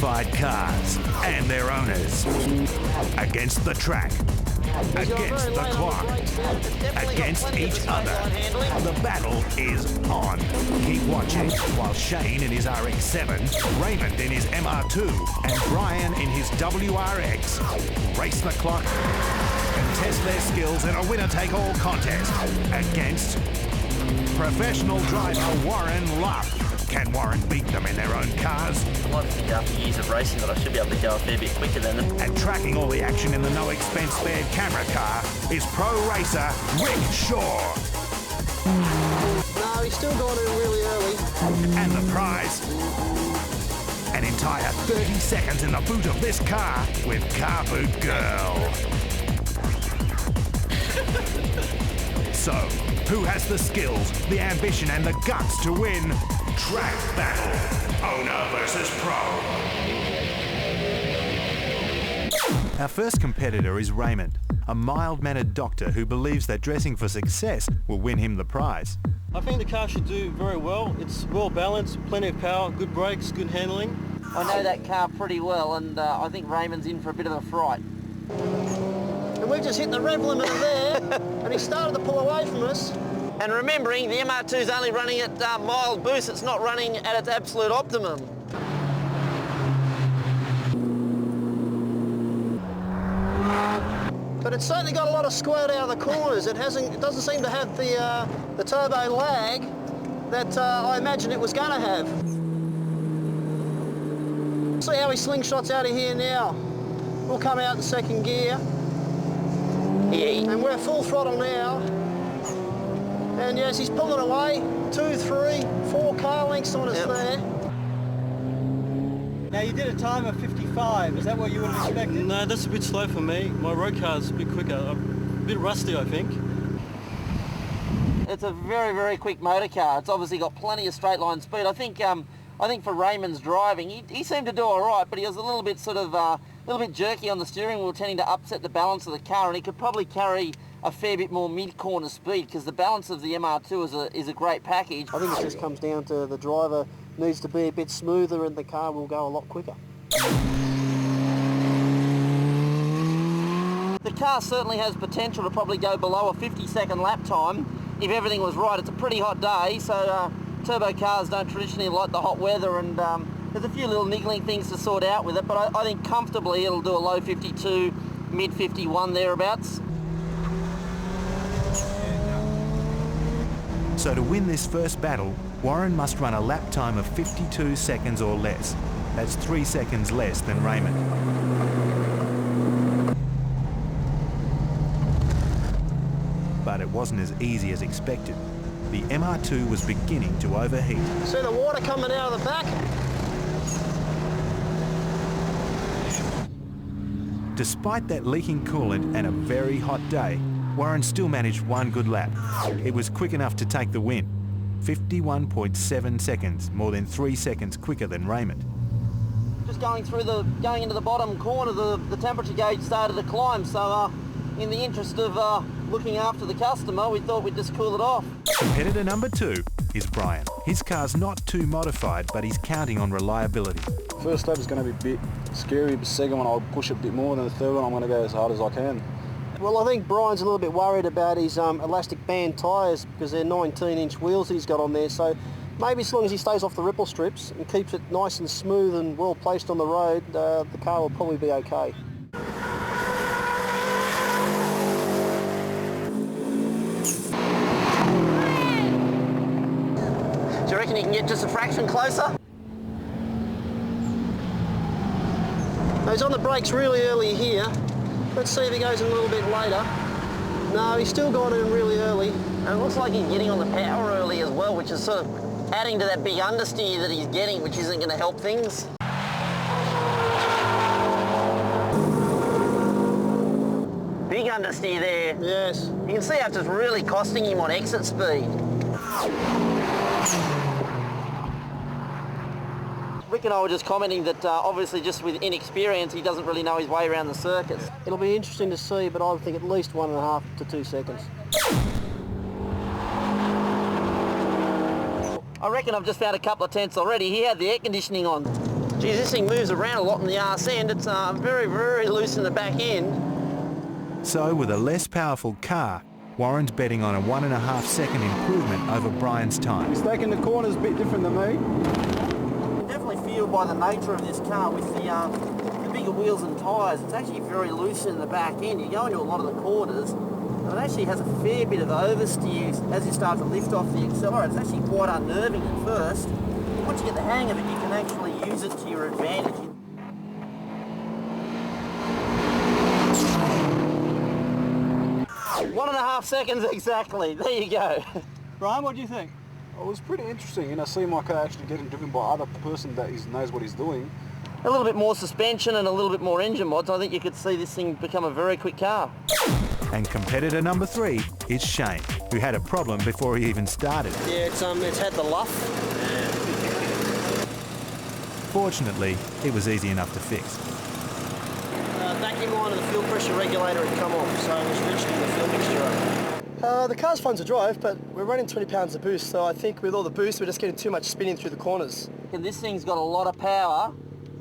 modified cars and their owners. Against the track, against the clock, against each other. The battle is on. Keep watching while Shane in his RX-7, Raymond in his MR2 and Brian in his WRX race the clock and test their skills in a winner-take-all contest against professional driver Warren Luff. Can Warren beat them in their own cars? I like to think after years of racing that I should be able to go a fair bit quicker than them. And tracking all the action in the no-expense spared camera car is pro racer Rick Shaw. No, he's still gone in really early. And the prize? An entire 30 seconds in the boot of this car with Car Boot Girl. So, who has the skills, the ambition and the guts to win Track Battle, owner versus pro? Our first competitor is Raymond, a mild-mannered doctor who believes that dressing for success will win him the prize. I think the car should do very well. It's well balanced, plenty of power, good brakes, good handling. I know that car pretty well, and I think Raymond's in for a bit of a fright. And we've just hit the rev limiter there, and he started to pull away from us. And remembering, the MR2's only running at mild boost, it's not running at its absolute optimum. But it's certainly got a lot of squirt out of the corners. It doesn't seem to have the turbo lag that I imagined it was going to have. See how he slingshots out of here now. We'll come out in second gear. Yeah. And we're full throttle now. And yes, he's pulling away. 2, 3, 4 car lengths on us there. Now you did a time of 55, is that what you would have expected? No, that's a bit slow for me. My road car's a bit quicker, a bit rusty I think. It's a very, very quick motor car. It's obviously got plenty of straight line speed. I think for Raymond's driving, he seemed to do all right, but he was a little bit jerky on the steering wheel, tending to upset the balance of the car, and he could probably carry a fair bit more mid-corner speed because the balance of the MR2 is a great package. I think it just comes down to the driver needs to be a bit smoother and the car will go a lot quicker. The car certainly has potential to probably go below a 50-second lap time if everything was right. It's a pretty hot day, so turbo cars don't traditionally like the hot weather, and there's a few little niggling things to sort out with it, but I think comfortably it'll do a low 52, mid 51 thereabouts. So to win this first battle, Warren must run a lap time of 52 seconds or less. That's 3 seconds less than Raymond. But it wasn't as easy as expected. The MR2 was beginning to overheat. See the water coming out of the back? Despite that leaking coolant and a very hot day, Warren still managed one good lap. It was quick enough to take the win. 51.7 seconds, more than 3 seconds quicker than Raymond. Just going into the bottom corner, the temperature gauge started to climb, so in the interest of looking after the customer, we thought we'd just cool it off. Competitor number 2 is Brian. His car's not too modified, but he's counting on reliability. First lap is going to be a bit scary, but the second one I'll push a bit more, and the third one I'm going to go as hard as I can. Well, I think Brian's a little bit worried about his elastic band tyres because they're 19-inch wheels that he's got on there, so maybe as long as he stays off the ripple strips and keeps it nice and smooth and well placed on the road, the car will probably be okay. Do you reckon you can get just a fraction closer? Now, he's on the brakes really early here. Let's see if he goes in a little bit later. No, he's still gone in really early. And it looks like he's getting on the power early as well, which is sort of adding to that big understeer that he's getting, which isn't going to help things. Big understeer there. Yes. You can see how it's just really costing him on exit speed. Rick and I were just commenting that obviously just with inexperience he doesn't really know his way around the circuits. It'll be interesting to see, but I would think at least 1.5 to 2 seconds. I reckon I've just found a couple of tenths already. He had the air conditioning on. Geez, this thing moves around a lot in the arse end. It's very, very loose in the back end. So with a less powerful car, Warren's betting on a 1.5 second improvement over Brian's time. He's taking the corners a bit different than me. You can definitely feel by the nature of this car with the bigger wheels and tyres, it's actually very loose in the back end. You go into a lot of the corners, and it actually has a fair bit of oversteer as you start to lift off the accelerator. It's actually quite unnerving at first. Once you get the hang of it, you can actually use it to your advantage. 1.5 seconds exactly. There you go. Brian, what do you think? It was pretty interesting, you know, seeing my car actually getting driven by other person that knows what he's doing. A little bit more suspension and a little bit more engine mods. I think you could see this thing become a very quick car. And competitor number 3 is Shane, who had a problem before he even started. Yeah, it's had the luff. Fortunately, it was easy enough to fix. Vacuum line of the fuel pressure regulator had come off, so it was literally the fuel mixture up. The car's fun to drive, but we're running 20 pounds of boost, so I think with all the boost, we're just getting too much spinning through the corners. And this thing's got a lot of power,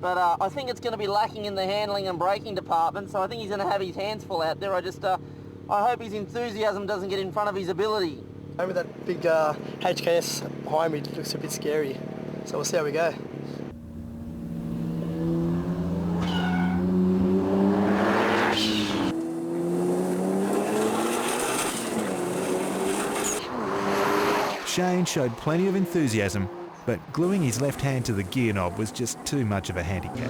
but I think it's going to be lacking in the handling and braking department, so I think he's going to have his hands full out there. I hope his enthusiasm doesn't get in front of his ability. Over that big HKS behind me looks a bit scary, so we'll see how we go. Shane showed plenty of enthusiasm, but gluing his left hand to the gear knob was just too much of a handicap.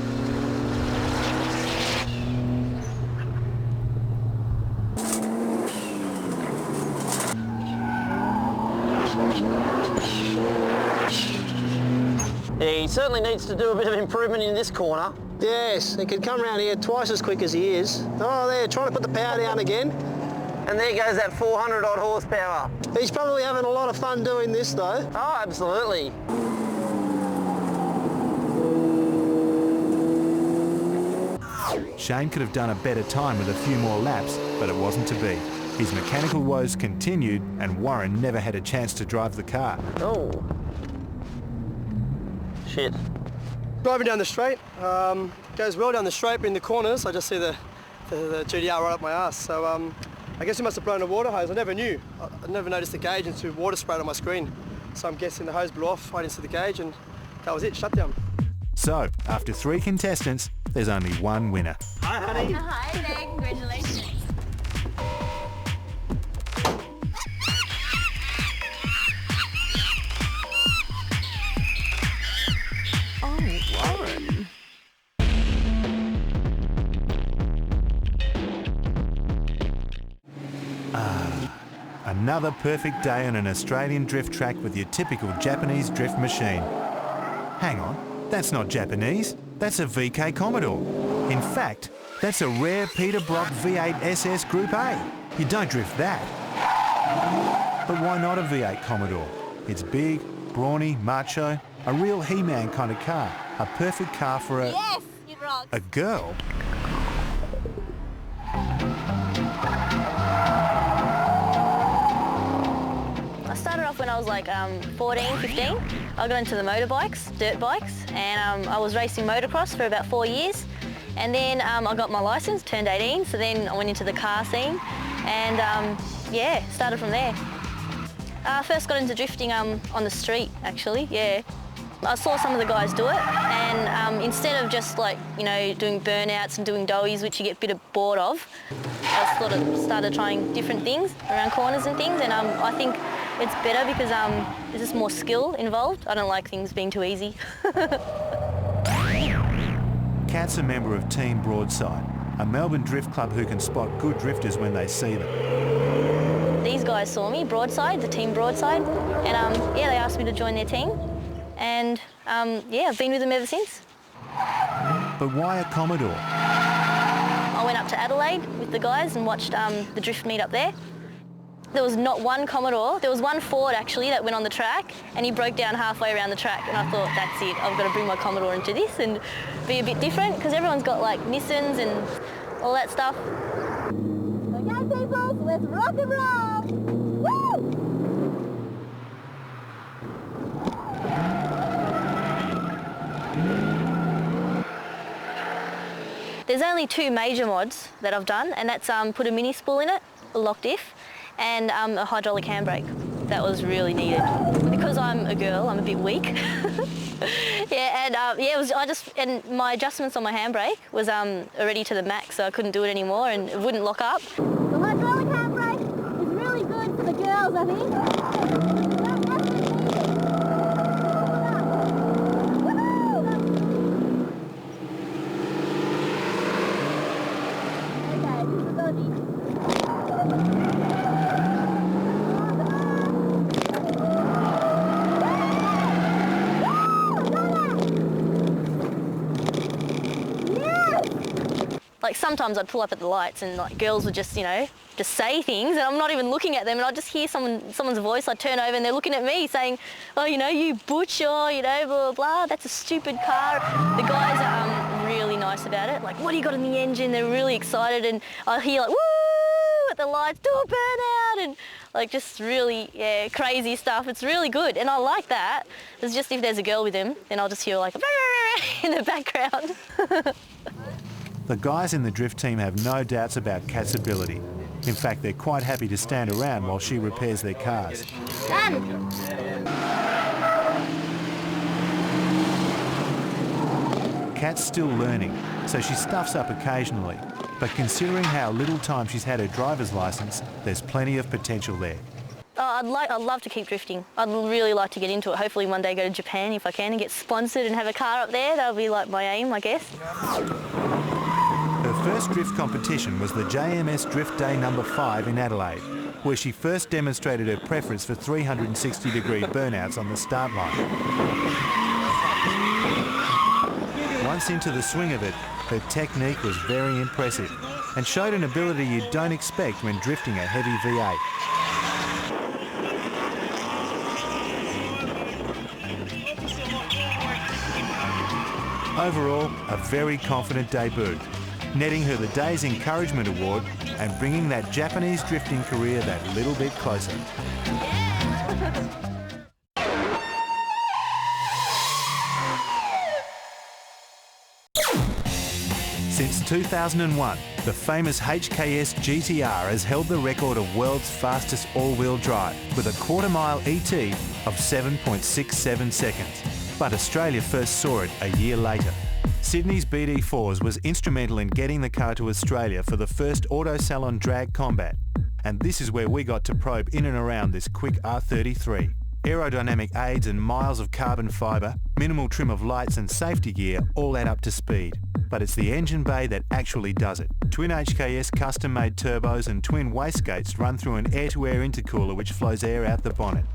Yeah, he certainly needs to do a bit of improvement in this corner. Yes, he could come around here twice as quick as he is. Oh, there, trying to put the power down again. And there goes that 400 odd horsepower. He's probably having a lot of fun doing this though. Oh, absolutely. Shane could have done a better time with a few more laps, but it wasn't to be. His mechanical woes continued, and Warren never had a chance to drive the car. Oh. Shit. Driving down the straight, goes well down the straight, but in the corners, I just see the GTR right up my ass. So I guess he must have blown a water hose. I never knew. I never noticed the gauge until water sprayed on my screen. So I'm guessing the hose blew off right into the gauge, and that was it, shutdown. So, after 3 contestants, there's only one winner. Hi, honey. Hi there, congratulations. Oh, Warren. Another perfect day on an Australian drift track with your typical Japanese drift machine. Hang on, that's not Japanese, that's a VK Commodore. In fact, that's a rare Peter Brock V8 SS Group A. You don't drift that. But why not a V8 Commodore? It's big, brawny, macho, a real He-Man kind of car. A perfect car for a... Yes, it rocks. a girl. I started off when I was like 14, 15. I got into the motorbikes, dirt bikes, and I was racing motocross for about 4 years. And then I got my license, turned 18, so then I went into the car scene and yeah, started from there. I first got into drifting on the street, actually, yeah. I saw some of the guys do it, and instead of just like, you know, doing burnouts and doing doughies, which you get a bit bored of, I sort of started trying different things around corners and things, and I think it's better because there's just more skill involved. I don't like things being too easy. Kat's a member of Team Broadside, a Melbourne drift club who can spot good drifters when they see them. These guys saw me, Broadside, the Team Broadside, and yeah, they asked me to join their team. And yeah, I've been with them ever since. But why a Commodore? I went up to Adelaide with the guys and watched the drift meet up there. There was not one Commodore, there was one Ford actually that went on the track, and he broke down halfway around the track, and I thought, that's it, I've got to bring my Commodore into this and be a bit different, because everyone's got like Nissans and all that stuff. Okay people, let's rock and roll! Woo! There's only 2 major mods that I've done, and that's put a mini spool in it, a lock diff, and a hydraulic handbrake. That was really needed. Because I'm a girl, I'm a bit weak. Yeah, and and my adjustments on my handbrake was already to the max, so I couldn't do it anymore, and it wouldn't lock up. The hydraulic handbrake is really good for the girls, I think. Like sometimes I'd pull up at the lights and like girls would just, you know, just say things and I'm not even looking at them and I'd just hear someone's voice. I'd turn over and they're looking at me saying, oh, you know, you butcher, you know, blah, blah, blah, that's a stupid car. The guys are really nice about it. Like, what do you got in the engine? They're really excited and I hear like, woo, at the lights, do a burnout and like just really, yeah, crazy stuff. It's really good and I like that. It's just if there's a girl with him, then I'll just hear like in the background. The guys in the drift team have no doubts about Kat's ability. In fact, they're quite happy to stand around while she repairs their cars. Kat's still learning, so she stuffs up occasionally. But considering how little time she's had her driver's licence, there's plenty of potential there. Oh, I'd love to keep drifting. I'd really like to get into it. Hopefully one day go to Japan if I can and get sponsored and have a car up there. That'll be like my aim, I guess. Her first drift competition was the JMS Drift Day No. 5 in Adelaide, where she first demonstrated her preference for 360-degree burnouts on the start line. Once into the swing of it, her technique was very impressive and showed an ability you don't expect when drifting a heavy V8. Overall, a very confident debut, netting her the day's encouragement award and bringing that Japanese drifting career that little bit closer. Since 2001, the famous HKS GTR has held the record of world's fastest all-wheel drive with a quarter-mile ET of 7.67 seconds. But Australia first saw it a year later. Sydney's BD4s was instrumental in getting the car to Australia for the first auto salon drag combat. And this is where we got to probe in and around this quick R33. Aerodynamic aids and miles of carbon fibre, minimal trim of lights and safety gear all add up to speed. But it's the engine bay that actually does it. Twin HKS custom-made turbos and twin wastegates run through an air-to-air intercooler which flows air out the bonnet.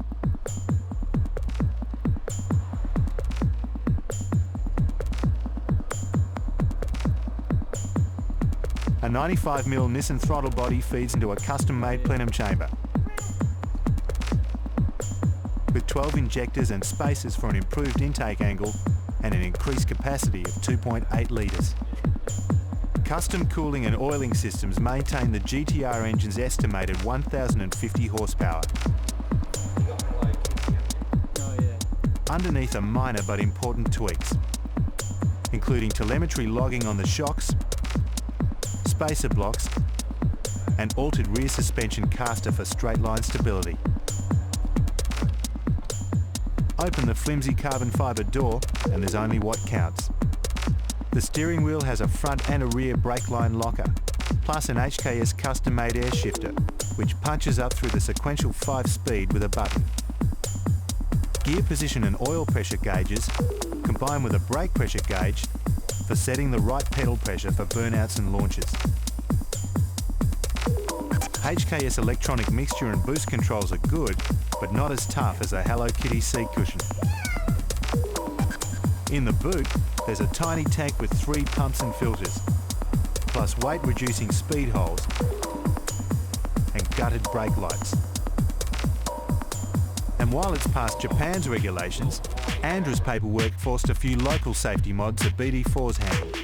A 95mm Nissan throttle body feeds into a custom-made plenum chamber with 12 injectors and spacers for an improved intake angle and an increased capacity of 2.8 litres. Custom cooling and oiling systems maintain the GTR engine's estimated 1,050 horsepower. Underneath are minor but important tweaks, including telemetry logging on the shocks, spacer blocks and altered rear suspension caster for straight line stability. Open the flimsy carbon fibre door and there's only what counts. The steering wheel has a front and a rear brake line locker, plus an HKS custom-made air shifter, which punches up through the sequential 5-speed with a button. Gear position and oil pressure gauges combine with a brake pressure gauge for setting the right pedal pressure for burnouts and launches. HKS electronic mixture and boost controls are good, but not as tough as a Hello Kitty seat cushion. In the boot, there's a tiny tank with 3 pumps and filters, plus weight-reducing speed holes and gutted brake lights. And while it's past Japan's regulations, Andra's paperwork forced a few local safety mods that BD4s handled.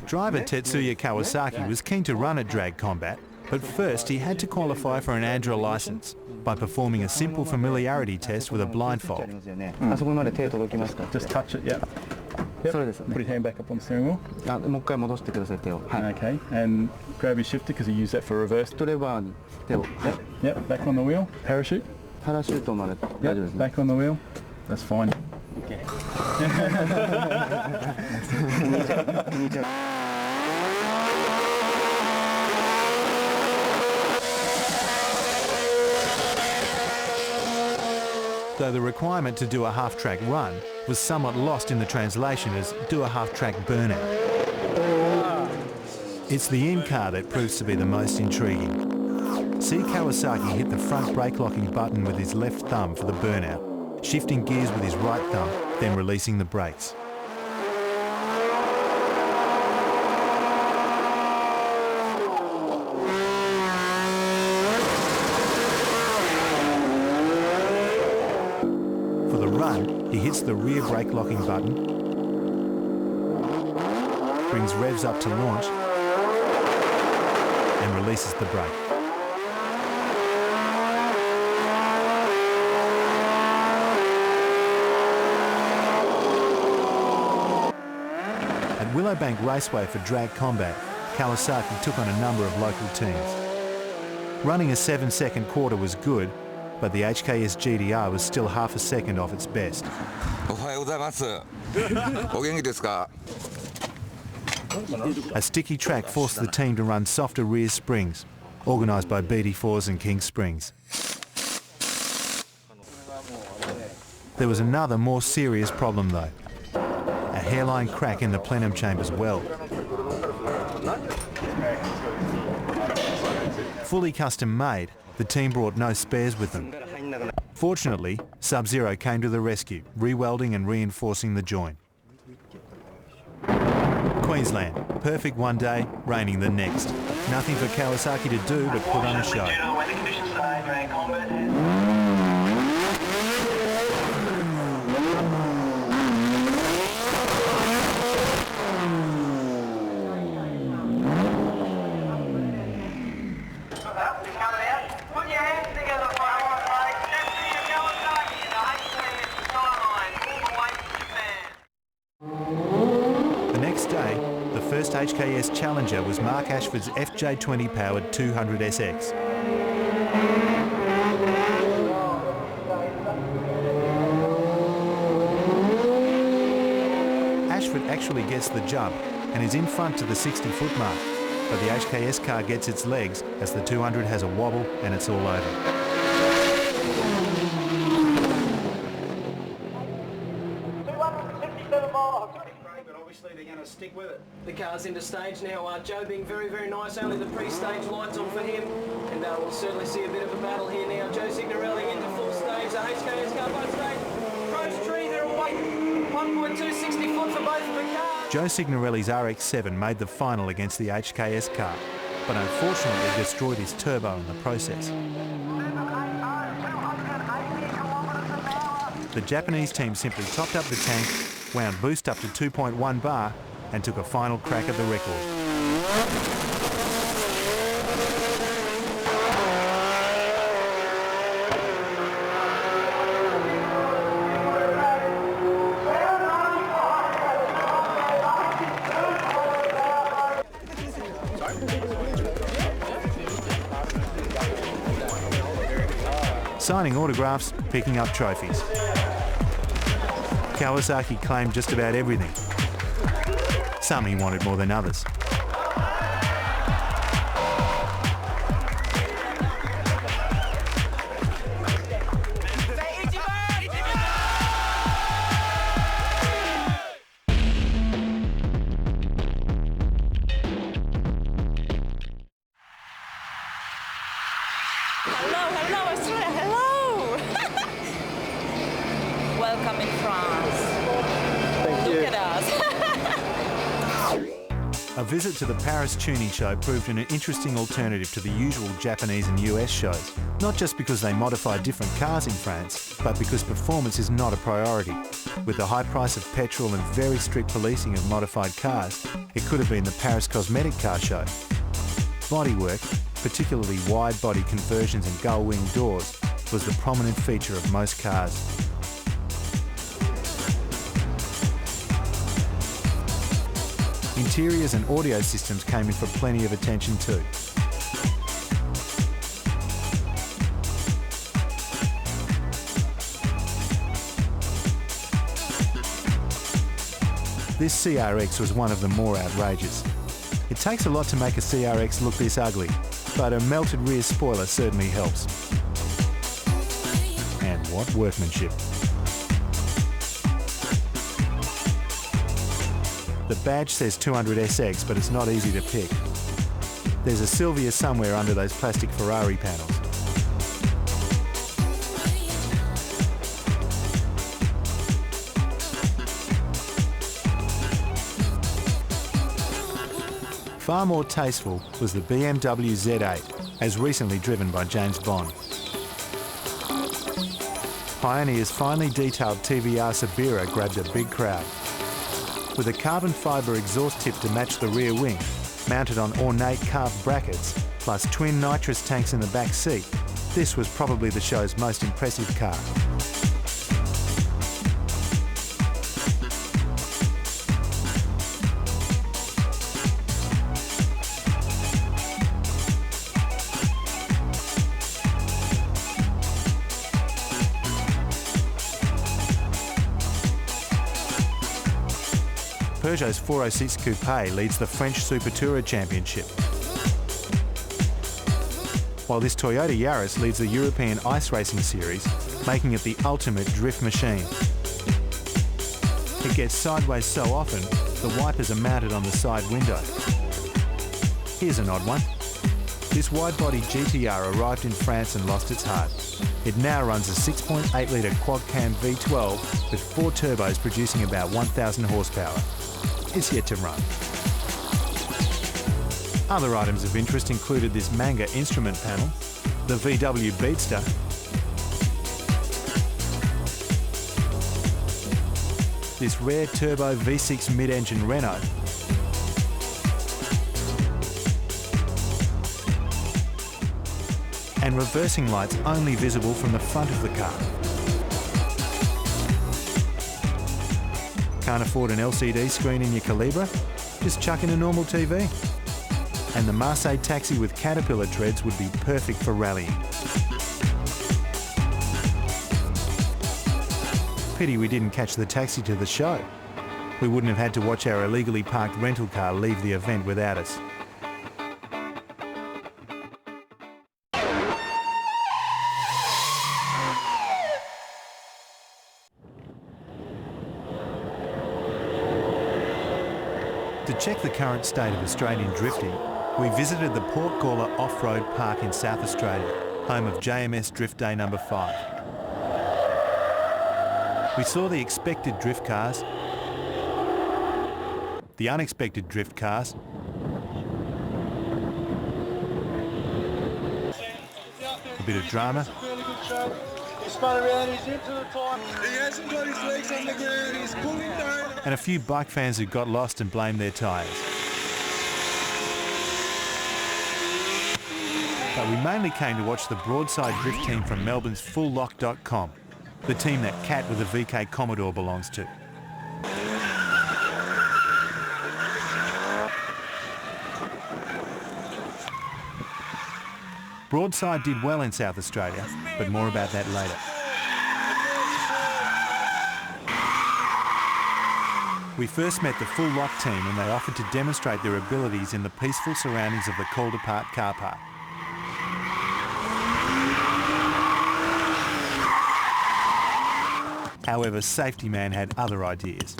Driver Tetsuya Kawasaki was keen to run a drag combat, But first, he had to qualify for an ANDRA licence by performing a simple familiarity test with a blindfold. Just touch it, yeah. Yep. Put your hand back up on the steering wheel. Okay, and grab your shifter because you use that for reverse. Yep, back on the wheel. Parachute. Yep, back on the wheel. That's fine. Okay. Though the requirement to do a half-track run was somewhat lost in the translation as do a half-track burnout. It's the in-car that proves to be the most intriguing. See Kawasaki hit the front brake locking button with his left thumb for the burnout, shifting gears with his right thumb, then releasing the brakes. He hits the rear brake locking button, brings revs up to launch and releases the brake. At Willowbank Raceway for drag combat, Kawasaki took on a number of local teams. Running a 7-second quarter was good, but the HKS GTR was still half a second off its best. A sticky track forced the team to run softer rear springs, organised by BD4s and King Springs. There was another more serious problem though, a hairline crack in the plenum chamber's weld. Fully custom made, the team brought no spares with them. Fortunately, Sub-Zero came to the rescue, re-welding and reinforcing the joint. Queensland, perfect one day, raining the next. Nothing for Kawasaki to do but put on a show. First HKS Challenger was Mark Ashford's FJ20 powered 200SX. Ashford actually gets the jump and is in front to the 60-foot mark, but the HKS car gets its legs as the 200 has a wobble and it's all over. Stick with it. The car's into stage now. Joe being very, very nice. Only the pre-stage lights on for him. And we'll certainly see a bit of a battle here now. Joe Signorelli into full stage. The HKS car by stage. Crows tree, they're away. 1.260 foot for both of the cars. Joe Signorelli's RX-7 made the final against the HKS car, but unfortunately destroyed his turbo in the process. The Japanese team simply topped up the tank, wound boost up to 2.1 bar, and took a final crack at the record. Signing autographs, picking up trophies. Kawasaki claimed just about everything. Some he wanted more than others. Hello, Australia, hello! Welcome in France. Thank you. Look at us. A visit to the Paris Chuni show proved an interesting alternative to the usual Japanese and US shows. Not just because they modify different cars in France, but because performance is not a priority. With the high price of petrol and very strict policing of modified cars, it could have been the Paris Cosmetic Car Show. Bodywork, particularly wide-body conversions and gull-wing doors, was the prominent feature of most cars. Interiors and audio systems came in for plenty of attention too. This CRX was one of the more outrageous. It takes a lot to make a CRX look this ugly, but a melted rear spoiler certainly helps. And what workmanship. The badge says 200SX, but it's not easy to pick. There's a Silvia somewhere under those plastic Ferrari panels. Far more tasteful was the BMW Z8, as recently driven by James Bond. Pioneer's finely detailed TVR Sabira grabbed a big crowd. With a carbon fibre exhaust tip to match the rear wing, mounted on ornate carved brackets, plus twin nitrous tanks in the back seat, this was probably the show's most impressive car. Peugeot's 406 Coupe leads the French Super Tourer Championship, while this Toyota Yaris leads the European Ice Racing Series, making it the ultimate drift machine. It gets sideways so often, the wipers are mounted on the side window. Here's an odd one. This wide-body GTR arrived in France and lost its heart. It now runs a 6.8 litre quad-cam V12 with 4 turbos producing about 1,000 horsepower. It's yet to run. Other items of interest included this Manga instrument panel, the VW Beatster, this rare turbo V6 mid-engine Renault, and reversing lights only visible from the front of the car. Can't afford an LCD screen in your Calibra? Just chuck in a normal TV. And the Marseille taxi with Caterpillar treads would be perfect for rallying. Pity we didn't catch the taxi to the show. We wouldn't have had to watch our illegally parked rental car leave the event without us. To check the current state of Australian drifting, we visited the Port Gawler Off-Road Park in South Australia, home of JMS Drift Day number 5. We saw the expected drift cars, the unexpected drift cars, a bit of drama, and a few bike fans who got lost and blamed their tyres. But we mainly came to watch the broadside drift team from Melbourne's fulllock.com, the team that Cat with a VK Commodore belongs to. Broadside did well in South Australia, but more about that later. We first met the Full Lock team when they offered to demonstrate their abilities in the peaceful surroundings of the Calder Park car park. However, Safety Man had other ideas.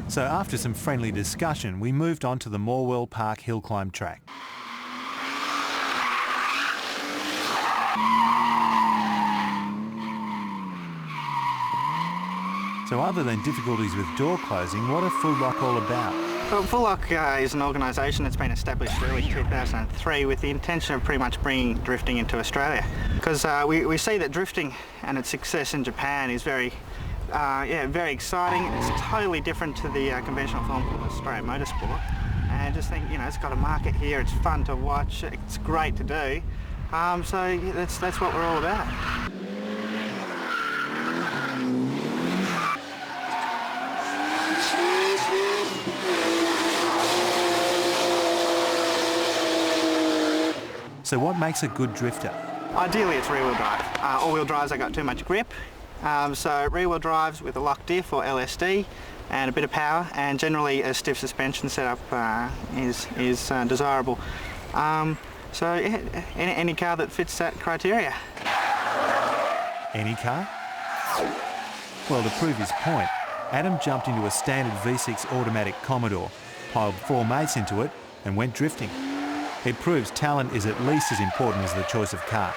So after some friendly discussion, we moved on to the Morwell Park hill climb track. So other than difficulties with door closing, what are Full Lock all about? Well, Full Lock is an organisation that's been established early 2003 with the intention of pretty much bringing drifting into Australia. Because we see that drifting and its success in Japan is very exciting. It's totally different to the conventional form of Australian motorsport. and just think, you know, it's got a market here, it's fun to watch, it's great to do. So yeah, that's what we're all about. So what makes a good drifter? Ideally it's rear-wheel drive. All-wheel drives, I got too much grip. So rear-wheel drives with a lock diff or LSD and a bit of power, and generally a stiff suspension setup is desirable. So yeah, any car that fits that criteria. Any car? Well, to prove his point, Adam jumped into a standard V6 automatic Commodore, piled 4 mates into it and went drifting. It proves talent is at least as important as the choice of car.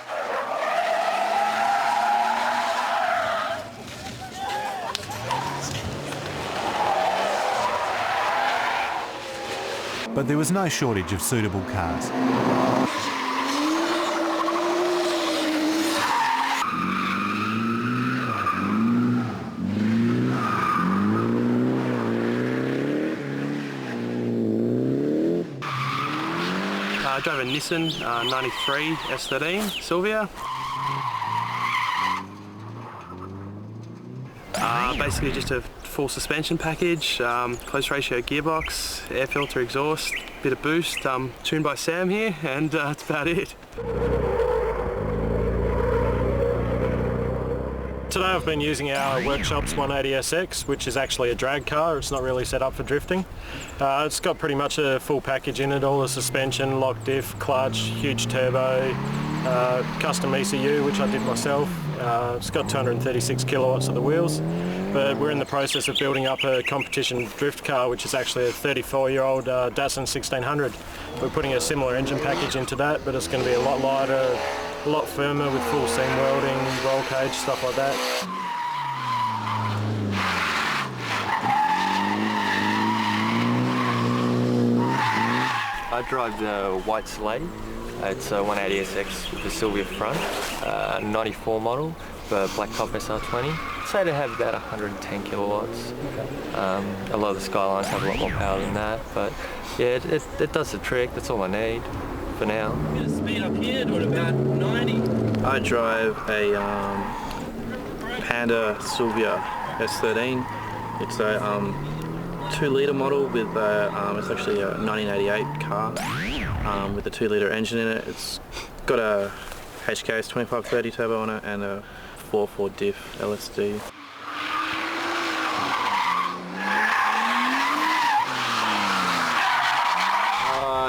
But there was no shortage of suitable cars. I drove a Nissan 93 S13 Silvia. Basically just a full suspension package, close ratio gearbox, air filter exhaust, bit of boost, tuned by Sam here, and that's about it. Today I've been using our workshop's 180SX, which is actually a drag car. It's not really set up for drifting. It's got pretty much a full package in it, all the suspension, lock diff, clutch, huge turbo, custom ECU, which I did myself. It's got 236 kilowatts of the wheels, but we're in the process of building up a competition drift car, which is actually a 34-year-old Datsun 1600. We're putting a similar engine package into that, but it's going to be a lot lighter, a lot firmer with full seam welding, roll cage, stuff like that. I drive the white Slade. It's a 180SX with a Silvia front, 94 model, the black top SR20. I'd say they have about 110 kilowatts. A lot of the Skylines have a lot more power than that, but yeah, it does the trick. That's all I need for now. Bit of speed up here to about 90. I drive a Panda Silvia S13. It's a 2-litre model with it's actually a 1988 car with a 2-litre engine in it. It's got a HKS 2530 turbo on it and a 4.4 diff LSD.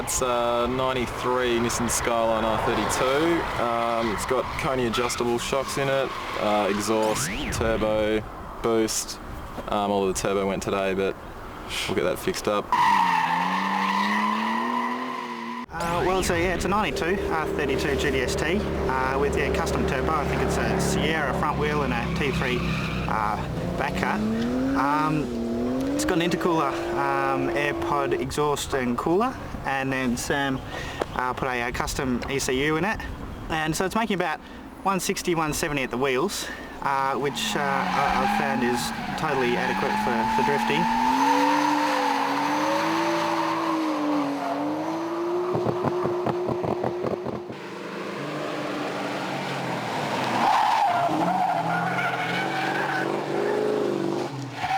It's a 93 Nissan Skyline R32. It's got Chuni adjustable shocks in it, exhaust, turbo, boost. All of the turbo went today, but we'll get that fixed up. Well, so yeah, it's a 92 R32 GTST with a custom turbo. I think it's a Sierra front wheel and a T3 back cut. It's got an intercooler, AirPod exhaust and cooler, and then Sam put a custom ECU in it. And so it's making about 160, 170 at the wheels, which I've found is totally adequate for drifting.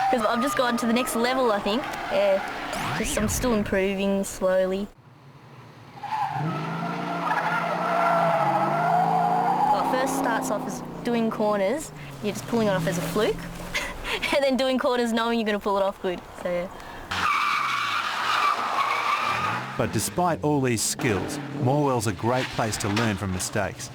Because I've just gotten to the next level, I think. Yeah, just I'm still improving slowly. Well, it first starts off as doing corners. You're just pulling it off as a fluke, and then doing corners knowing you're going to pull it off good. So yeah. But despite all these skills, Morwell's a great place to learn from mistakes.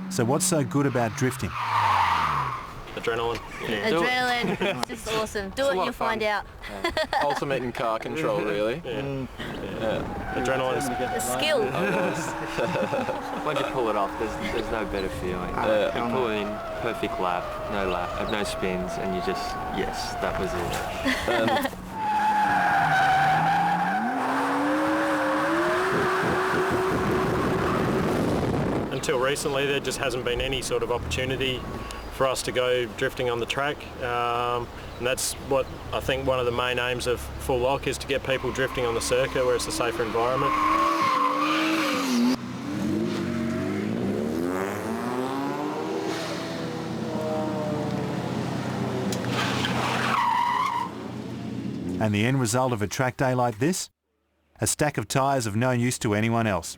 So what's so good about drifting? Adrenaline. Yeah. Adrenaline. It's just awesome. Do it and you'll find out. Yeah. Ultimate in car control, really. Yeah. Adrenaline is a skill. Once you pull it off, there's no better feeling. You pull in perfect lap, no spins, and you just, yes, that was it. recently there just hasn't been any sort of opportunity for us to go drifting on the track, and that's what I think one of the main aims of Full Lock is, to get people drifting on the circuit where it's a safer environment. And the end result of a track day like this? A stack of tyres of no use to anyone else.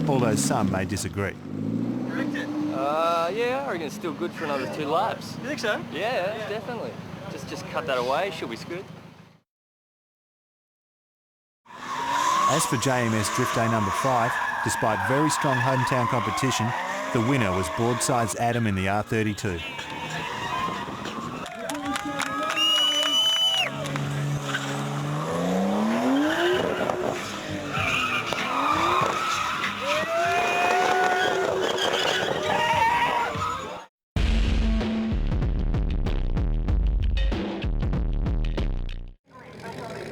Although some may disagree. Yeah, I reckon it's still good for another 2 laps. You think so? Yeah, definitely. Just cut that away, should be good. As for JMS Drift Day number 5, despite very strong hometown competition, the winner was Broadside's Adam in the R32.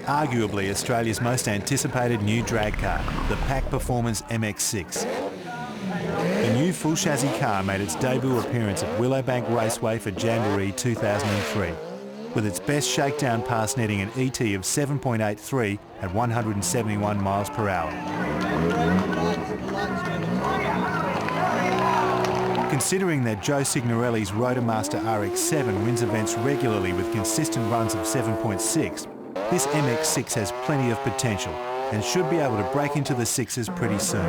Arguably Australia's most anticipated new drag car, the PAC Performance MX6. The new full chassis car made its debut appearance at Willowbank Raceway for Jamboree 2003, with its best shakedown pass netting an ET of 7.83 at 171 miles per hour. Considering that Joe Signorelli's Rotomaster RX-7 wins events regularly with consistent runs of 7.6, this MX6 has plenty of potential and should be able to break into the sixes pretty soon.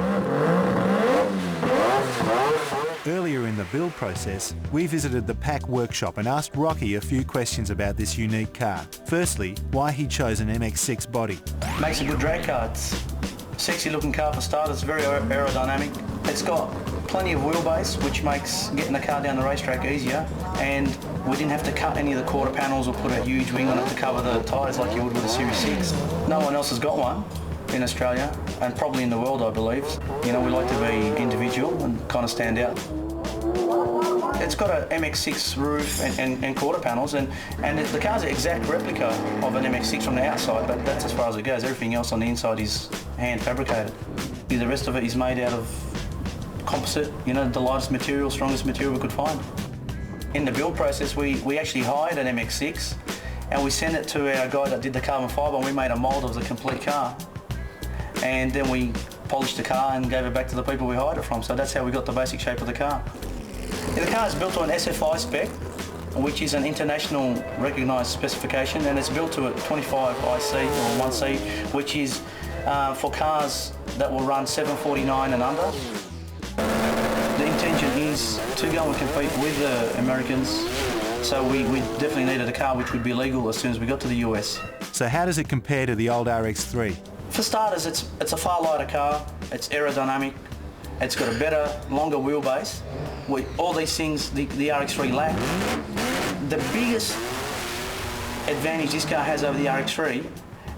Earlier in the build process, we visited the PAC workshop and asked Rocky a few questions about this unique car. Firstly, why he chose an MX6 body. Makes a good drag car. It's a sexy looking car for starters, very aerodynamic. It's got plenty of wheelbase, which makes getting the car down the racetrack easier, and we didn't have to cut any of the quarter panels or put a huge wing on it to cover the tyres like you would with a Series 6. No one else has got one in Australia, and probably in the world, I believe. You know, we like to be individual and kind of stand out. It's got an MX6 roof and quarter panels, and the car's an exact replica of an MX6 from the outside, but that's as far as it goes. Everything else on the inside is hand fabricated. The rest of it is made out of composite, you know, the lightest material, strongest material we could find. In the build process, we actually hired an MX6 and we sent it to our guy that did the carbon fibre, and we made a mould of the complete car. And then we polished the car and gave it back to the people we hired it from. So that's how we got the basic shape of the car. The car is built to an SFI spec, which is an international recognised specification, and it's built to a 25 IC or 1C, which is for cars that will run 749 and under. The intention is to go and compete with the Americans, so we definitely needed a car which would be legal as soon as we got to the US. So how does it compare to the old RX-3? For starters, it's a far lighter car, it's aerodynamic, it's got a better, longer wheelbase. All these things the RX-3 lack. The biggest advantage this car has over the RX-3,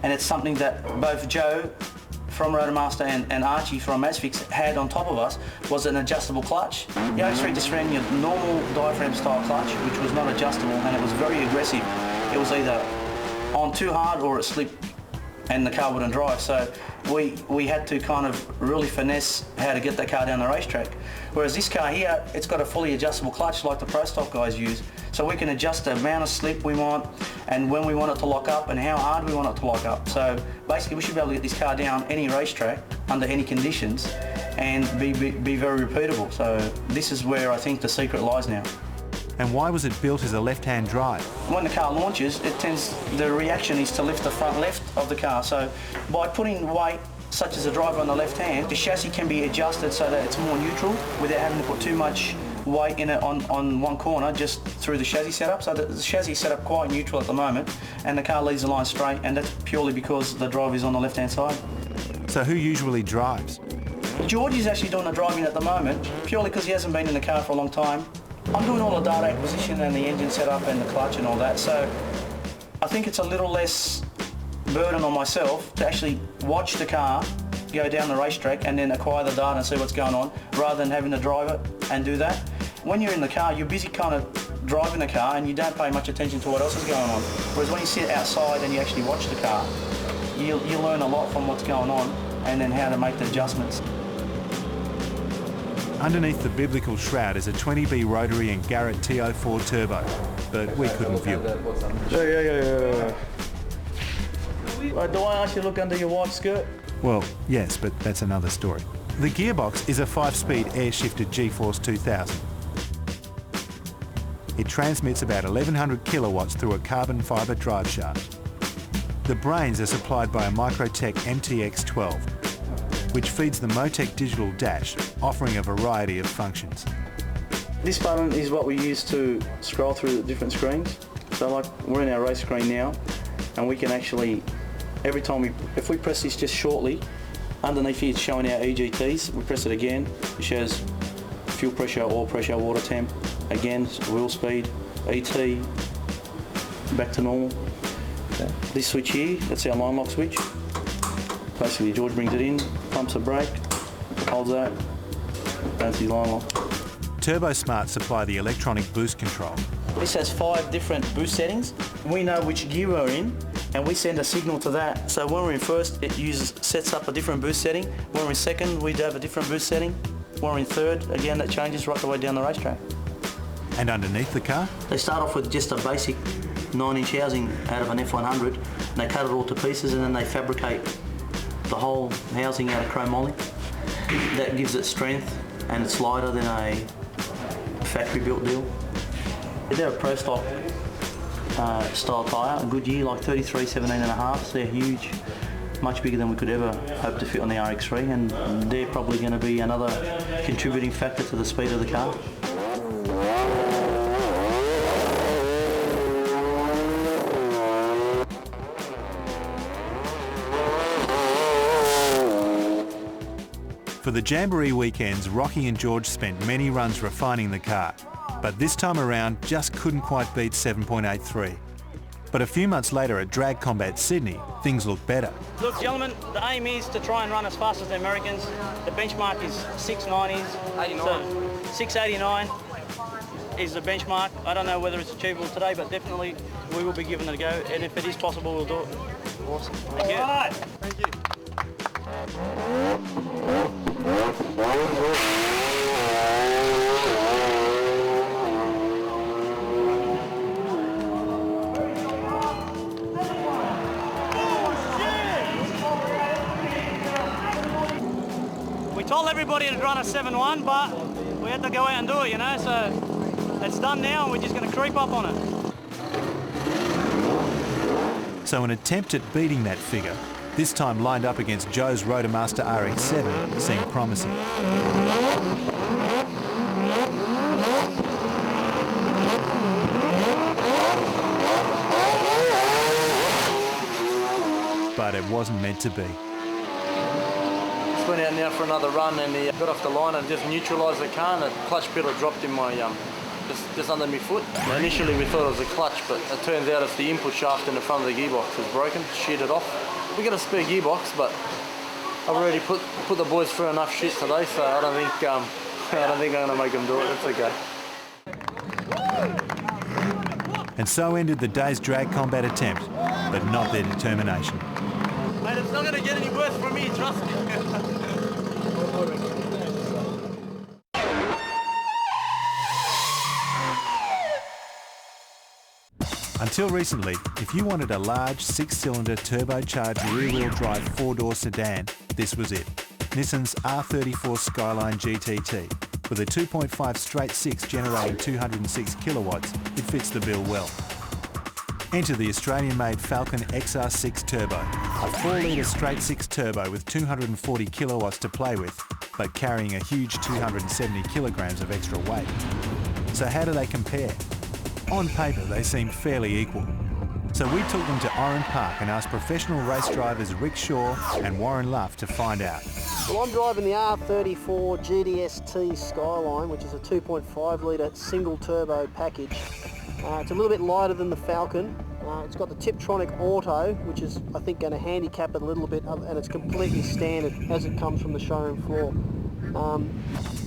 and it's something that both Joe from Rotomaster and Archie from Asfix had on top of us, was an adjustable clutch. The RX-3 just ran your normal diaphragm style clutch, which was not adjustable, and it was very aggressive. It was either on too hard or it slipped and the car wouldn't drive. So we had to kind of really finesse how to get that car down the racetrack. Whereas this car here, it's got a fully adjustable clutch like the Pro Stock guys use. So we can adjust the amount of slip we want and when we want it to lock up and how hard we want it to lock up. So basically we should be able to get this car down any racetrack under any conditions and be very repeatable. So this is where I think the secret lies now. And why was it built as a left-hand drive? When the car launches, the reaction is to lift the front left of the car. So by putting weight, such as a driver on the left hand, the chassis can be adjusted so that it's more neutral without having to put too much weight in it on one corner just through the chassis setup. So the chassis is set up quite neutral at the moment, and the car leads the line straight, and that's purely because the driver is on the left-hand side. So who usually drives? George is actually doing the driving at the moment, purely because he hasn't been in the car for a long time. I'm doing all the data acquisition and the engine setup and the clutch and all that, so I think it's a little less burden on myself to actually watch the car go down the racetrack and then acquire the data and see what's going on, rather than having to drive it and do that. When you're in the car, you're busy kind of driving the car and you don't pay much attention to what else is going on. Whereas when you sit outside and you actually watch the car, you learn a lot from what's going on and then how to make the adjustments. Underneath the biblical shroud is a 20B rotary and Garrett TO4 turbo, but we couldn't view it. Yeah. Do I ask you to look under your white skirt? Well, yes, but that's another story. The gearbox is a 5-speed air-shifted G-Force 2000. It transmits about 1100 kilowatts through a carbon fibre drive shaft. The brains are supplied by a Microtech MTX12, which feeds the Motec digital dash, offering a variety of functions. This button is what we use to scroll through the different screens. So like we're in our race screen now, and we can actually, every time if we press this just shortly, underneath here it's showing our EGTs. We press it again, it shows fuel pressure, oil pressure, water temp, again wheel speed, ET, back to normal. Okay. This switch here, that's our line lock switch. Basically George brings it in, pumps a brake, holds that, that's the line lock. Turbo Smart supply the electronic boost control. This has 5 different boost settings. We know which gear we're in, and we send a signal to that. So when we're in first, it sets up a different boost setting. When we're in second, we have a different boost setting. When we're in third, again, that changes right the way down the racetrack. And underneath the car? They start off with just a basic 9-inch housing out of an F100, and they cut it all to pieces, and then they fabricate the whole housing out of chrome moly. That gives it strength, and it's lighter than a factory-built deal. They're a Pro Stock style tyre, a Goodyear, like 33, 17.5, so they're huge, much bigger than we could ever hope to fit on the RX3, and they're probably going to be another contributing factor to the speed of the car. For the Jamboree weekends, Rocky and George spent many runs refining the car, but this time around just couldn't quite beat 7.83. But a few months later at Drag Combat Sydney, things looked better. Look, gentlemen, the aim is to try and run as fast as the Americans. The benchmark is 690s, so 689 is the benchmark. I don't know whether it's achievable today, but definitely we will be giving it a go, and if it is possible, we'll do it. Awesome. Thank you. All right. Thank you. We told everybody to run a 7.1, but we had to go out and do it, you know, so it's done now and we're just going to creep up on it. So an attempt at beating that figure, this time lined up against Joe's Rotomaster RX7, seemed promising. But it wasn't meant to be. Just went out now for another run and he got off the line and just neutralised the car, and the clutch pedal dropped in my just under my foot. Initially we thought it was a clutch, but it turns out it's the input shaft in the front of the gearbox was broken, sheared it off. We got a spare gearbox, but I've already put the boys through enough shit today, so I don't think I'm going to make them do it. It's okay. And so ended the day's drag combat attempt, but not their determination. Mate, it's not going to get any worse for me, trust me. Until recently, if you wanted a large 6-cylinder turbocharged rear-wheel drive 4-door sedan, this was it. Nissan's R34 Skyline GTT. With a 2.5 straight 6 generating 206 kilowatts, it fits the bill well. Enter the Australian-made Falcon XR6 Turbo, a 4-litre straight 6 turbo with 240 kilowatts to play with, but carrying a huge 270 kilograms of extra weight. So how do they compare? On paper, they seem fairly equal. So we took them to Oran Park and asked professional race drivers Rick Shaw and Warren Luff to find out. Well, I'm driving the R34 GTST Skyline, which is a 2.5 litre single turbo package. It's a little bit lighter than the Falcon. It's got the Tiptronic Auto, which is, I think, going to handicap it a little bit, and it's completely standard as it comes from the showroom floor.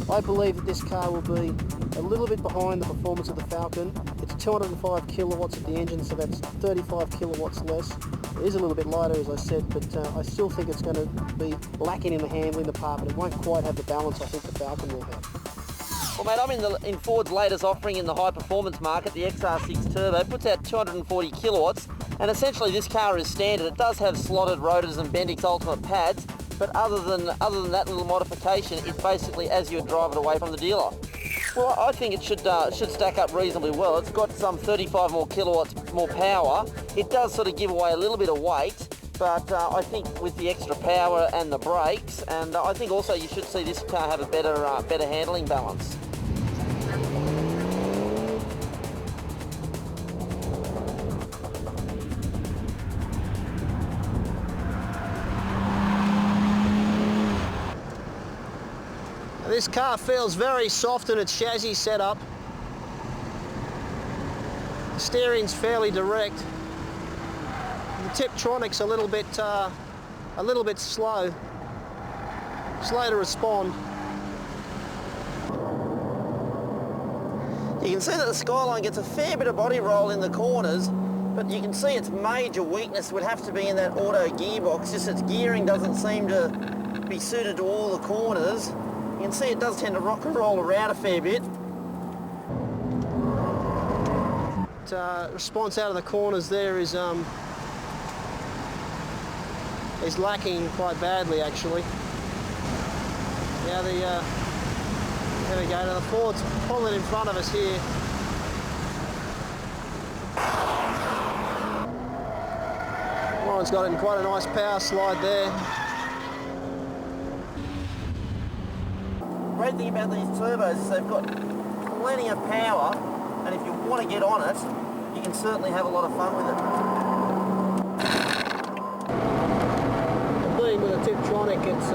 I believe that this car will be a little bit behind the performance of the Falcon. It's 205 kilowatts at the engine, so that's 35 kilowatts less. It is a little bit lighter, as I said, but I still think it's going to be lacking in the handling department. It won't quite have the balance I think the Falcon will have. Well, mate, I'm in Ford's latest offering in the high-performance market, the XR6 Turbo. Puts out 240 kilowatts, and essentially this car is standard. It does have slotted rotors and Bendix Ultimate pads, but other than that little modification, it's basically as you would drive it away from the dealer. Well, I think it should stack up reasonably well. It's got some 35 more kilowatts more power. It does sort of give away a little bit of weight, but I think with the extra power and the brakes, and I think also you should see this car have a better handling balance. This car feels very soft in its chassis setup. The steering's fairly direct. The Tiptronic's a little bit slow to respond. You can see that the Skyline gets a fair bit of body roll in the corners, but you can see its major weakness would have to be in that auto gearbox. Just its gearing doesn't seem to be suited to all the corners. You can see it does tend to rock and roll around a fair bit. Response out of the corners there is lacking quite badly, actually. Now there we go. Now the Ford's pulling in front of us here. Warren's got in quite a nice power slide there. The great thing about these turbos is they've got plenty of power, and if you want to get on it, you can certainly have a lot of fun with it. Being with a Tiptronic, it's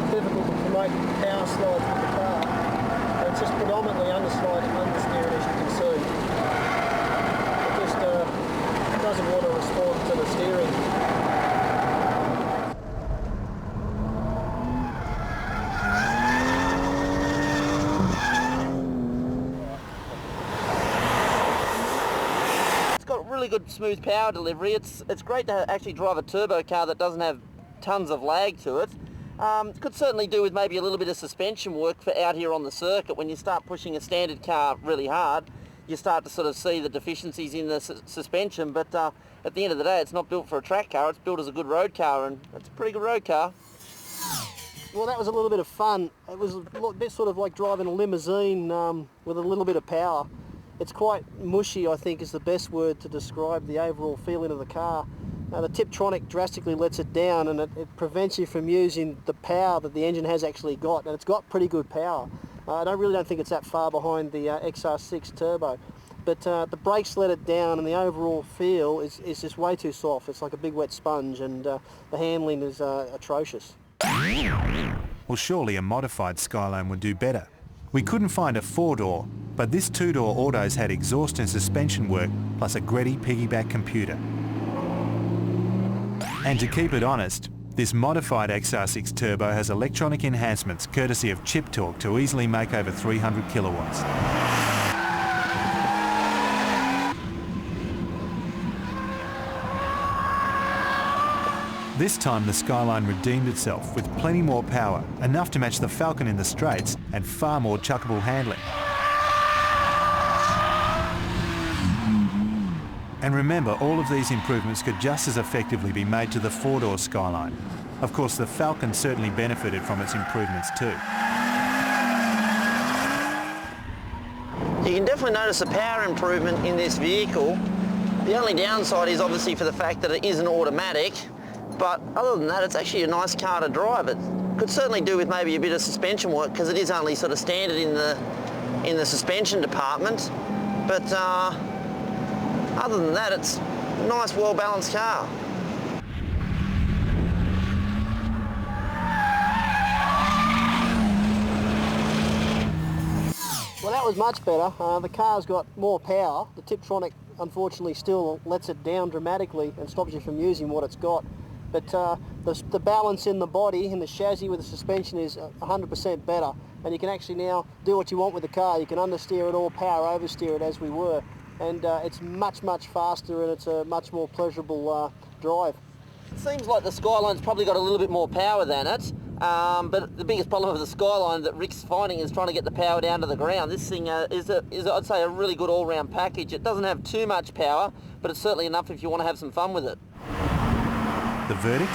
difficult to promote power slides with the car. It's just predominantly underslide and understeering, as you can see. It just doesn't want to respond to the steering. Really good smooth power delivery. It's great to actually drive a turbo car that doesn't have tons of lag to it. Could certainly do with maybe a little bit of suspension work for out here on the circuit. When you start pushing a standard car really hard, you start to sort of see the deficiencies in the suspension, but at the end of the day, it's not built for a track car. It's built as a good road car, and it's a pretty good road car. Well, that was a little bit of fun. It was a bit sort of like driving a limousine with a little bit of power. It's quite mushy, I think, is the best word to describe the overall feeling of the car. The Tiptronic drastically lets it down, and it prevents you from using the power that the engine has actually got, and it's got pretty good power. I really don't think it's that far behind the XR6 Turbo, but the brakes let it down, and the overall feel is just way too soft. It's like a big wet sponge, and the handling is atrocious. Well, surely a modified Skyline would do better. We couldn't find a 4-door, but this 2-door auto's had exhaust and suspension work, plus a Greddy piggyback computer. And to keep it honest, this modified XR6 Turbo has electronic enhancements courtesy of chip torque to easily make over 300 kilowatts. This time the Skyline redeemed itself with plenty more power, enough to match the Falcon in the straights, and far more chuckable handling. And remember, all of these improvements could just as effectively be made to the 4-door Skyline. Of course, the Falcon certainly benefited from its improvements too. You can definitely notice a power improvement in this vehicle. The only downside is obviously for the fact that it is an automatic, but other than that, it's actually a nice car to drive. It could certainly do with maybe a bit of suspension work, because it is only sort of standard in the suspension department. But other than that, it's a nice, well-balanced car. Well, that was much better. The car's got more power. The Tiptronic, unfortunately, still lets it down dramatically and stops you from using what it's got. But the balance in the body, in the chassis with the suspension, is 100% better. And you can actually now do what you want with the car. You can understeer it or power oversteer it as we were. And it's much, much faster, and it's a much more pleasurable drive. It seems like the Skyline's probably got a little bit more power than it. But the biggest problem with the Skyline that Rick's finding is trying to get the power down to the ground. This thing is I'd say, a really good all-round package. It doesn't have too much power, but it's certainly enough if you want to have some fun with it. The verdict?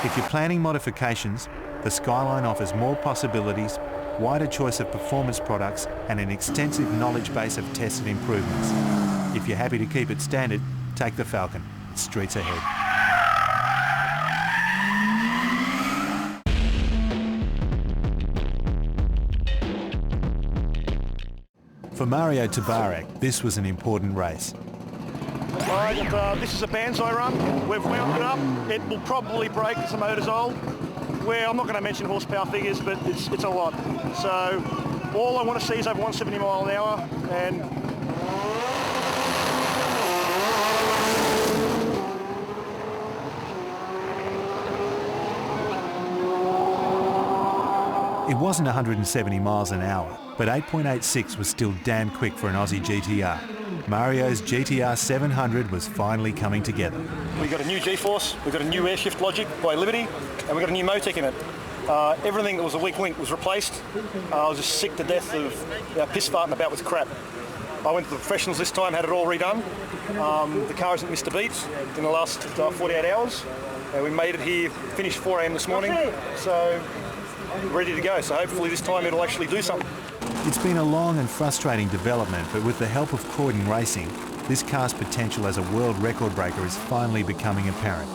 If you're planning modifications, the Skyline offers more possibilities, wider choice of performance products and an extensive knowledge base of tested improvements. If you're happy to keep it standard, take the Falcon. It's streets ahead. For Mario Tabarek, this was an important race. This is a Banzai run. We've wound it up. It will probably break as the motor's old. I'm not going to mention horsepower figures, but it's a lot. So all I want to see is over 170 mile an hour, and it wasn't 170 miles an hour, but 8.86 was still damn quick for an Aussie GTR. Mario's GTR 700 was finally coming together. We've got a new G-force, we've got a new air shift logic by Liberty, and we've got a new Motec in it. Everything that was a weak link was replaced. I was just sick to death of piss farting about with crap. I went to the professionals this time, had it all redone. The car hasn't missed a beat in the last 48 hours. We made it here, finished 4 a.m. this morning, so ready to go. So hopefully this time it'll actually do something. It's been a long and frustrating development, but with the help of Croydon Racing, this car's potential as a world record breaker is finally becoming apparent.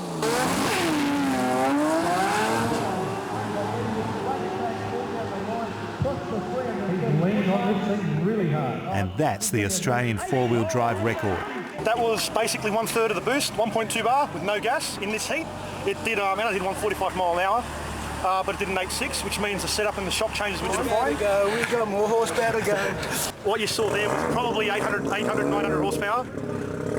And that's the Australian four-wheel drive record. That was basically 1/3 of the boost, 1.2 bar with no gas in this heat. It did, I did 145 mile an hour. But it did an 8.6, which means the setup and the shock changes we did fine. We've got more horsepower to go. What you saw there was probably 800, 900 horsepower.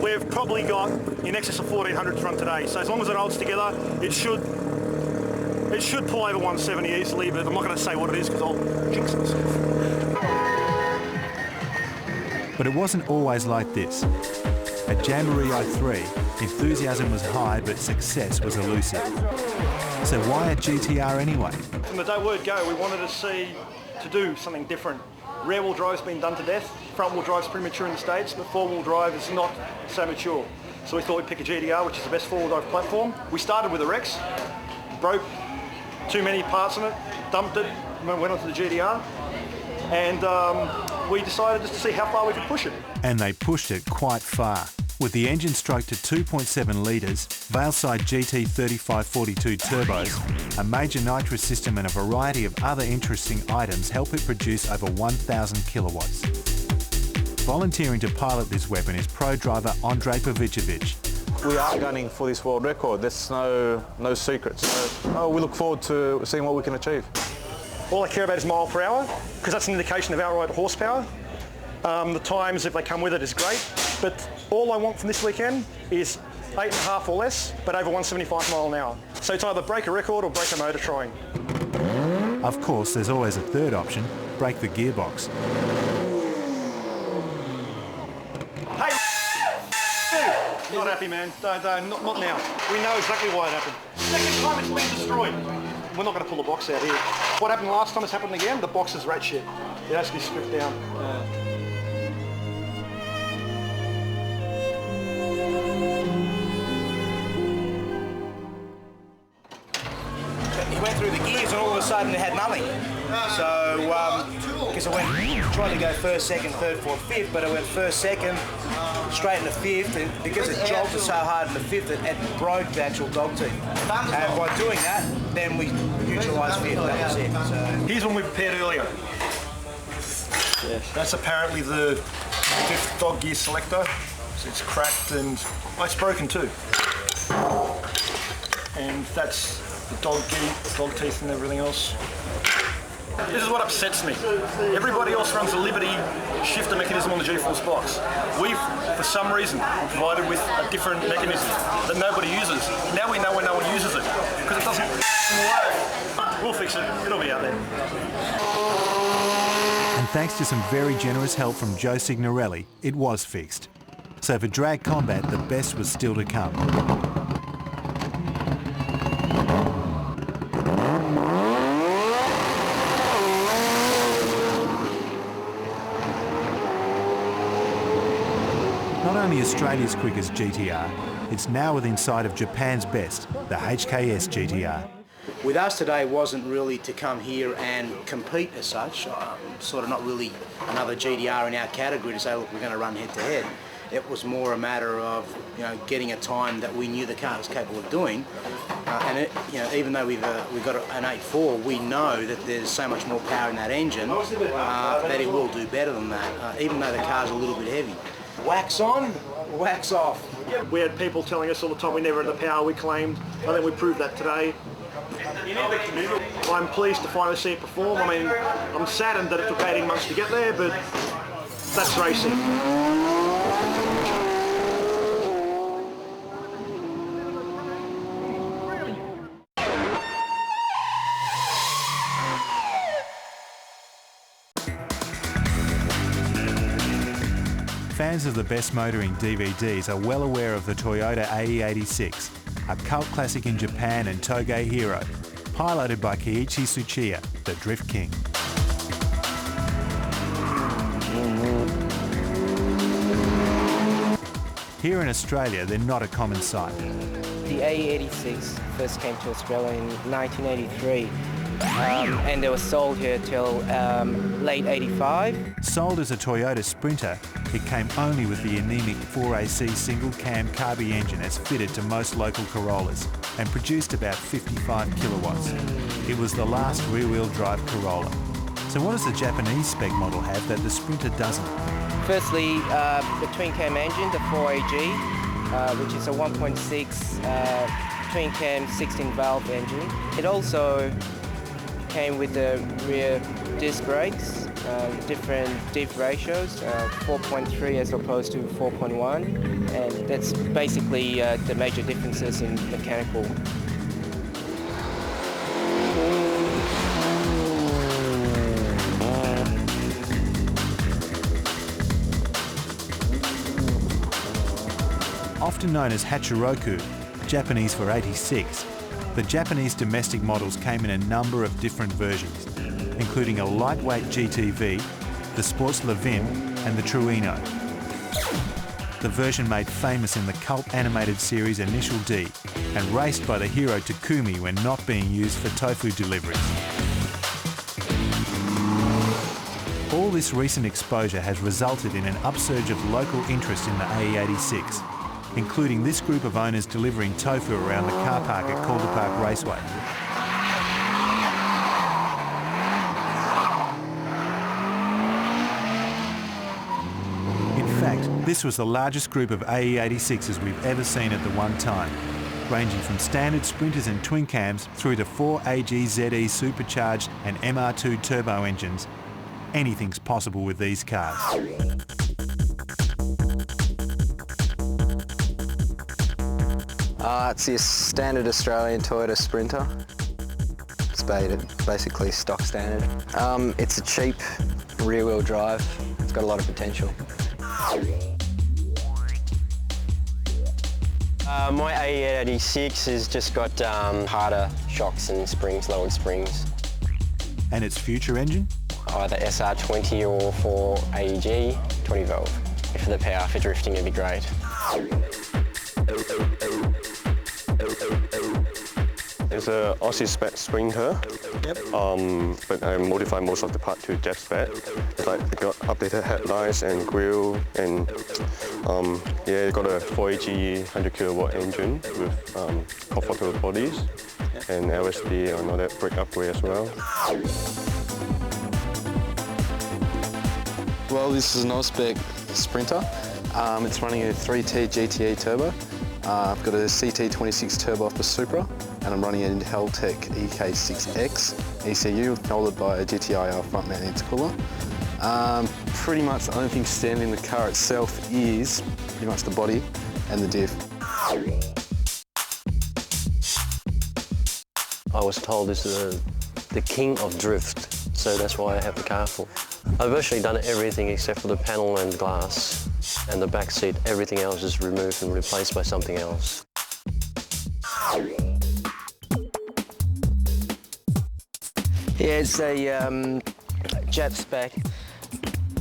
We've probably got in excess of 1,400 to run today. So as long as it holds together, it should pull over 170 easily, but I'm not going to say what it is because I'll jinx myself. But it wasn't always like this. At Jamboree 03, enthusiasm was high, but success was elusive. So why a GTR anyway? From the word go, we wanted to do something different. Rear-wheel drive's been done to death. Front-wheel drive's premature in the States, but four-wheel drive is not so mature. So we thought we'd pick a GTR, which is the best four-wheel drive platform. We started with a Rex, broke too many parts in it, dumped it, went onto the GTR, and we decided just to see how far we could push it. And they pushed it quite far. With the engine stroked to 2.7 litres, Valeside GT 3542 turbos, a major nitrous system and a variety of other interesting items help it produce over 1,000 kilowatts. Volunteering to pilot this weapon is pro driver Andrei Pavicevic. We are gunning for this world record. There's no secrets. So, we look forward to seeing what we can achieve. All I care about is mile per hour, because that's an indication of outright horsepower. The times, if they come with it, is great. But all I want from this weekend is 8.5 or less, but over 175 mile an hour. So it's either break a record or break a motor trying. Of course, there's always a third option, break the gearbox. Hey! Not happy, man. Not now. We know exactly why it happened. Second time it's been destroyed. We're not going to pull the box out here. What happened last time has happened again. The box is rat shit. It has to be stripped down. He went through the gears and all of a sudden it had nothing. So, because I tried to go first, second, third, fourth, fifth, but I went first, second, straight into fifth, and because it jolted so hard in the fifth, it broke the actual dog teeth. And by doing that, then we neutralised fifth, that was it. So. Here's one we prepared earlier. That's apparently the fifth dog gear selector. So it's cracked and it's broken too. And that's the dog teeth and everything else. This is what upsets me. Everybody else runs a Liberty shifter mechanism on the G-force box. We've, for some reason, provided with a different mechanism that nobody uses. Now we know when no one uses it, because it doesn't work. We'll fix it, it'll be out there. And thanks to some very generous help from Joe Signorelli, it was fixed. So for drag combat, the best was still to come. only Australia's quickest GTR, it's now within sight of Japan's best, the HKS GTR. With us today wasn't really to come here and compete as such, sort of not really another GTR in our category to say, look, we're going to run head to head. It was more a matter of, getting a time that we knew the car was capable of doing. Even though we've got an 8.4, we know that there's so much more power in that engine that it will do better than that, even though the car's a little bit heavy. Wax on, wax off. We had people telling us all the time we never had the power we claimed. I think we proved that today. I'm pleased to finally see it perform. I mean, I'm saddened that it took 18 months to get there, but that's racing. Fans of the best motoring DVDs are well aware of the Toyota AE86, a cult classic in Japan and Toge hero, piloted by Keiichi Tsuchiya, the Drift King. Here in Australia, they're not a common sight. The AE86 first came to Australia in 1983. And they were sold here till late 85. Sold as a Toyota Sprinter, it came only with the anemic 4AC single-cam carby engine as fitted to most local Corollas and produced about 55 kilowatts. It was the last rear-wheel drive Corolla. So what does the Japanese spec model have that the Sprinter doesn't? Firstly, the twin-cam engine, the 4AG, which is a 1.6 twin-cam 16-valve engine. It also came with the rear disc brakes, different diff ratios, 4.3 as opposed to 4.1, and that's basically the major differences in mechanical. Often known as Hachiroku, Japanese for 86, the Japanese domestic models came in a number of different versions, including a lightweight GTV, the Sports Levin and the Truino. The version made famous in the cult animated series Initial D and raced by the hero Takumi when not being used for tofu deliveries. All this recent exposure has resulted in an upsurge of local interest in the AE86, including this group of owners delivering tofu around the car park at Calder Park Raceway. In fact, this was the largest group of AE86s we've ever seen at the one time, ranging from standard Sprinters and twin cams through to 4AG-ZE supercharged and MR2 turbo engines. Anything's possible with these cars. It's the standard Australian Toyota Sprinter. It's basically stock standard. It's a cheap rear-wheel drive. It's got a lot of potential. My AE86 has just got harder shocks and springs, lowered springs. And its future engine? Either SR20 or 4AG 20 valve. For the power, for drifting, it'd be great. It's an Aussie spec Sprinter, but I modified most of the part to Jet spec. It's like it got updated headlights and grille, and it got a 4AG 100 kilowatt engine with comfortable bodies and LSD and all that brake upgrade as well. Well, this is an Ausspec Sprinter. It's running a 3T GTE turbo. I've got a CT26 turbo off the Supra, and I'm running an Inteltec EK6X ECU followed by a GTIR front mount intercooler. Pretty much the only thing standing in the car itself is pretty much the body and the diff. I was told this is the king of drift, so that's why I have the car for. I've virtually done everything except for the panel and glass. And the back seat, everything else is removed and replaced by something else. Yeah, it's a Jap spec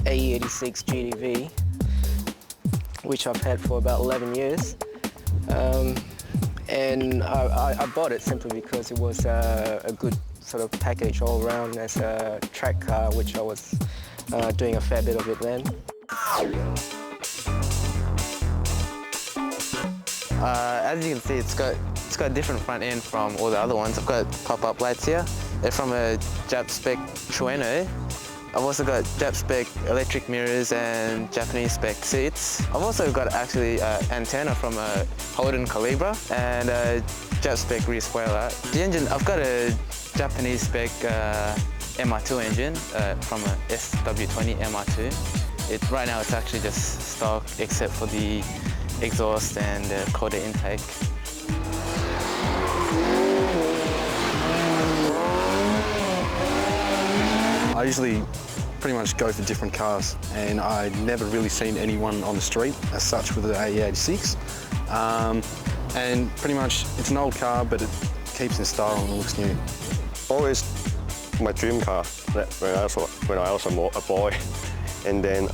AE86 GTV. which I've had for about 11 years. And I bought it simply because it was a good sort of package all around as a track car, which I was doing a fair bit of it then. As you can see, it's got a different front end from all the other ones. I've got pop-up lights here. They're from a Jap spec Chuni. I've also got Jap spec electric mirrors and Japanese spec seats. I've also got actually an antenna from a Holden Calibra and a Jap spec rear spoiler. The engine, I've got a Japanese spec MR2 engine from a SW20 MR2. Right now it's actually just stock except for the exhaust and the quarter intake. I usually pretty much go for different cars, and I'd never really seen anyone on the street as such with the AE86. And pretty much it's an old car, but it keeps in style and looks new. Always my dream car when I was a boy, and then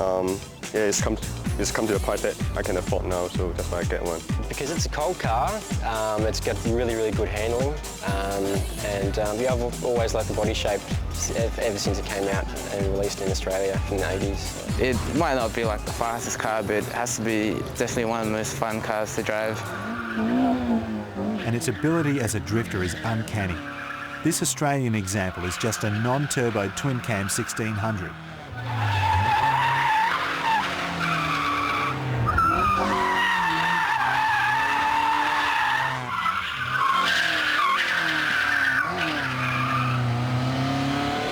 yeah, it's come to a point that I can afford now, so that's why I get one. Because it's a cold car, it's got really, really good handling, and yeah, I've always liked the body shape ever since it came out and released in Australia in the 80s. It might not be like the fastest car, but it has to be definitely one of the most fun cars to drive. And its ability as a drifter is uncanny. This Australian example is just a non-turbo twin-cam 1600.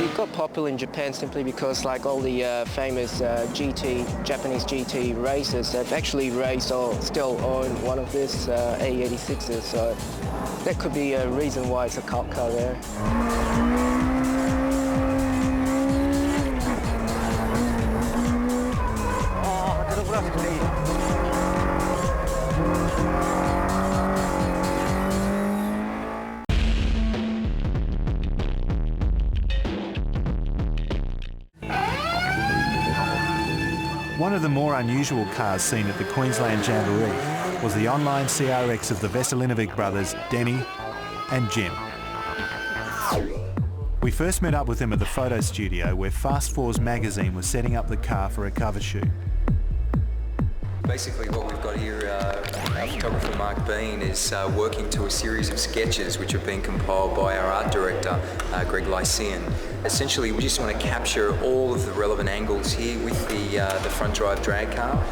It got popular in Japan simply because like all the famous Japanese GT racers have actually raced or still own one of these AE86s, so that could be a reason why it's a cult car there. One of the more unusual cars seen at the Queensland Jamboree was the online CRX of the Veselinovic brothers, Denny and Jim. We first met up with them at the photo studio where Fast Fours magazine was setting up the car for a cover shoot. Basically what we've got here, our photographer Mark Bean is working to a series of sketches which have been compiled by our art director, Greg Lycean. Essentially we just want to capture all of the relevant angles here with the front drive drag car.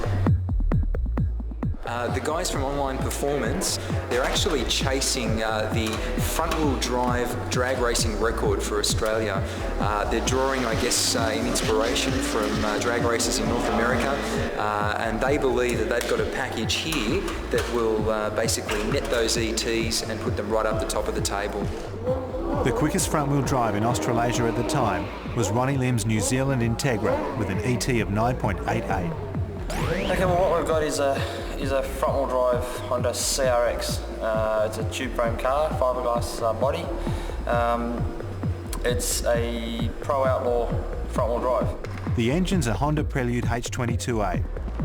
The guys from Online Performance, they're actually chasing the front-wheel drive drag racing record for Australia. They're drawing, I guess, in inspiration from drag races in North America, and they believe that they've got a package here that will basically net those ETs and put them right up the top of the table. The quickest front-wheel drive in Australasia at the time was Ronnie Lim's New Zealand Integra with an ET of 9.88. Okay, well what we've got is a front-wheel drive Honda CRX. It's a tube frame car, fiberglass body. It's a Pro Outlaw front-wheel drive. The engine's a Honda Prelude H22A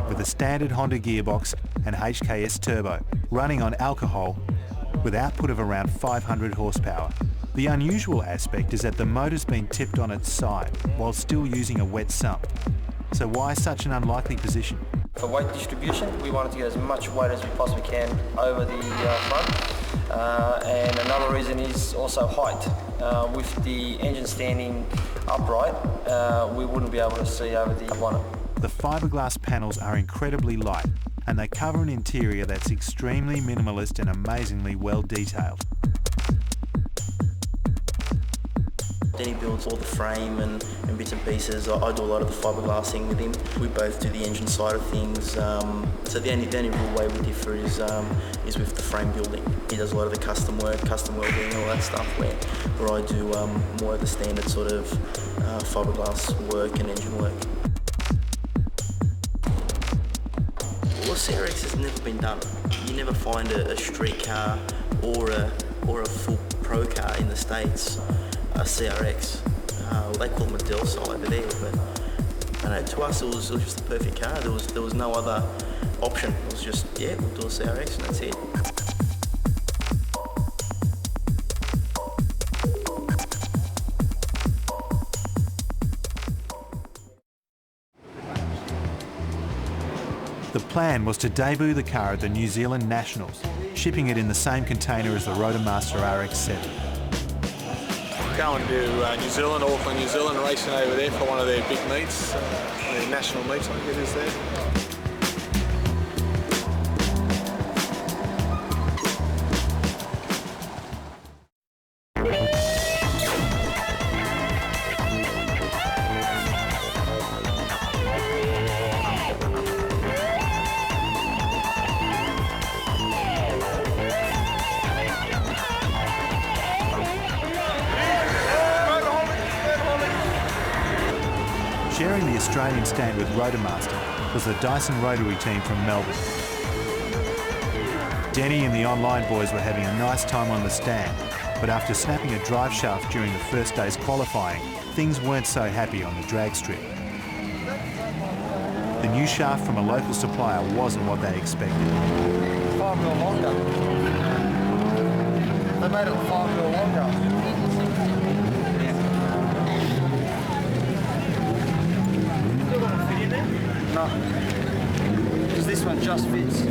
with a standard Honda gearbox and HKS turbo, running on alcohol with output of around 500 horsepower. The unusual aspect is that the motor's been tipped on its side while still using a wet sump. So why such an unlikely position? For weight distribution, we wanted to get as much weight as we possibly can over the front. And another reason is also height. With the engine standing upright, we wouldn't be able to see over the bonnet. The fiberglass panels are incredibly light and they cover an interior that's extremely minimalist and amazingly well detailed. Denny builds all the frame and bits and pieces. I do a lot of the fiberglassing with him. We both do the engine side of things. So the only real way we differ is with the frame building. He does a lot of the custom work, custom welding, all that stuff, where I do more of the standard sort of fiberglass work and engine work. Well, CRX has never been done. You never find a street car or a full pro car in the States. A CRX. They call them a Del Sol over there, but to us it was just the perfect car. There was no other option. It was just, yeah, we'll do a CRX and that's it. The plan was to debut the car at the New Zealand Nationals, shipping it in the same container as the Roadmaster RX-7. Going to New Zealand, Auckland, New Zealand, racing over there for one of their big meets, their national meets, I think it is there. Sharing the Australian stand with Roadmaster was the Dyson Rotary team from Melbourne. Denny and the online boys were having a nice time on the stand, but after snapping a drive shaft during the first day's qualifying, things weren't so happy on the drag strip. The new shaft from a local supplier wasn't what they expected. 5 mil longer. They made it 5 mil longer. No, because this one just fits.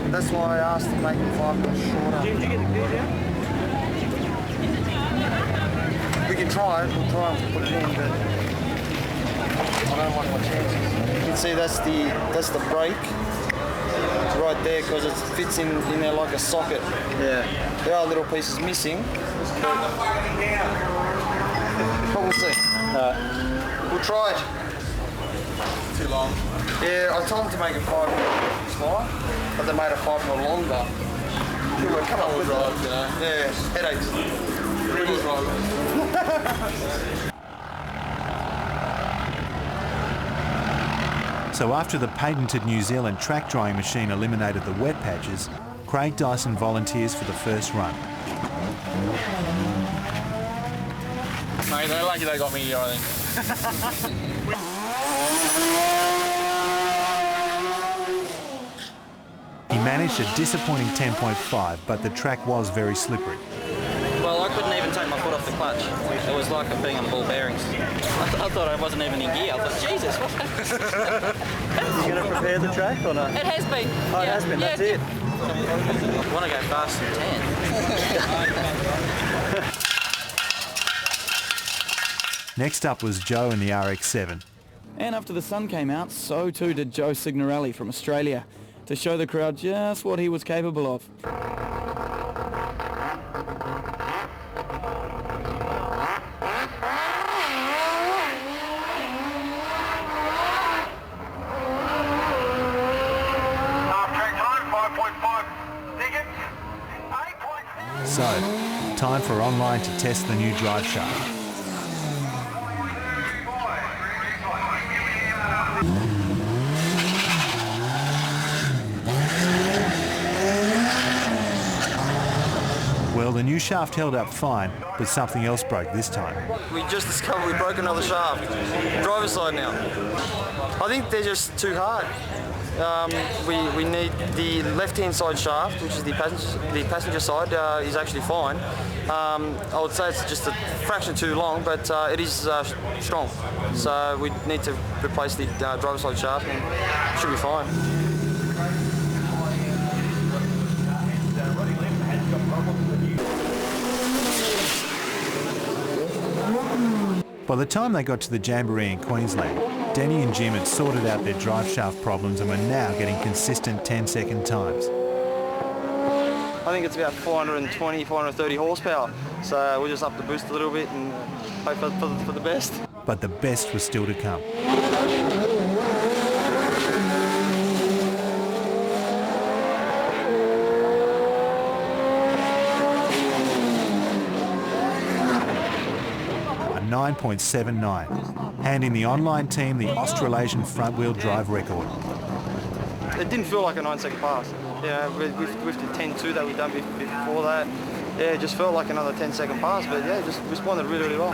That's why I asked to make it 5 mil shorter. Did you get the key down? We can try it. We'll try and put it in, but I don't want my chances. You can see that's the brake right there because it fits in there like a socket. Yeah. There are little pieces missing. But we'll see. We'll try it. Too long. Yeah, I told them to make it 5 mil smaller, but they made it 5 mil longer. Come on, drive, you know. Yeah, headaches. Real drive. So after the patented New Zealand track drying machine eliminated the wet patches, Craig Dyson volunteers for the first run. Mate, they're lucky they got me here, I think. He managed a disappointing 10.5, but the track was very slippery. Well, I couldn't even take my foot off the clutch. It was like being on ball bearings. I thought I wasn't even in gear. I thought, Jesus, what's that? Are you going to prepare the track or not? It has been. Oh, it has been, that's it. I want to go fast and 10. Next up was Joe in the RX-7. And after the sun came out, so too did Joe Signorelli from Australia, to show the crowd just what he was capable of. So, time for online to test the new drive shaft. Well, the new shaft held up fine, but something else broke this time. We just discovered we broke another shaft. Driver's side now. I think they're just too hard. We need the left-hand side shaft, which is the passenger side, is actually fine. I would say it's just a fraction too long, but it is strong. So we need to replace the driver's side shaft and it should be fine. By the time they got to the Jamboree in Queensland, Denny and Jim had sorted out their drive shaft problems and were now getting consistent 10-second times. I think it's about 420, 430 horsepower, so we'll just up the boost a little bit and hope for the best. But the best was still to come. A 9.79, handing the online team the Australasian front-wheel drive record. It didn't feel like a 9-second pass. Yeah, with the 10.2 that we've done before that, yeah, it just felt like another 10-second pass, but yeah, just responded really, really well.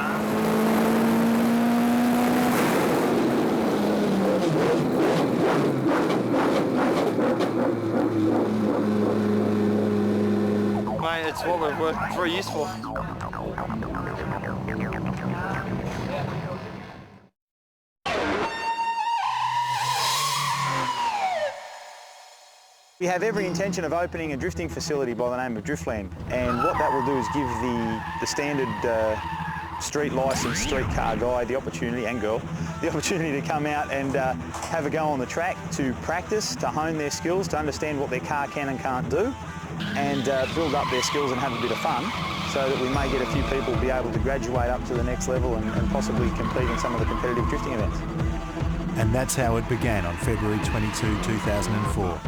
Yeah, it's what we've worked 3 years for. We have every intention of opening a drifting facility by the name of Driftland, and what that will do is give the standard street licensed street car guy the opportunity, and girl, the opportunity to come out and have a go on the track, to practice, to hone their skills, to understand what their car can and can't do, and build up their skills and have a bit of fun, so that we may get a few people be able to graduate up to the next level and possibly compete in some of the competitive drifting events. And that's how it began on February 22, 2004.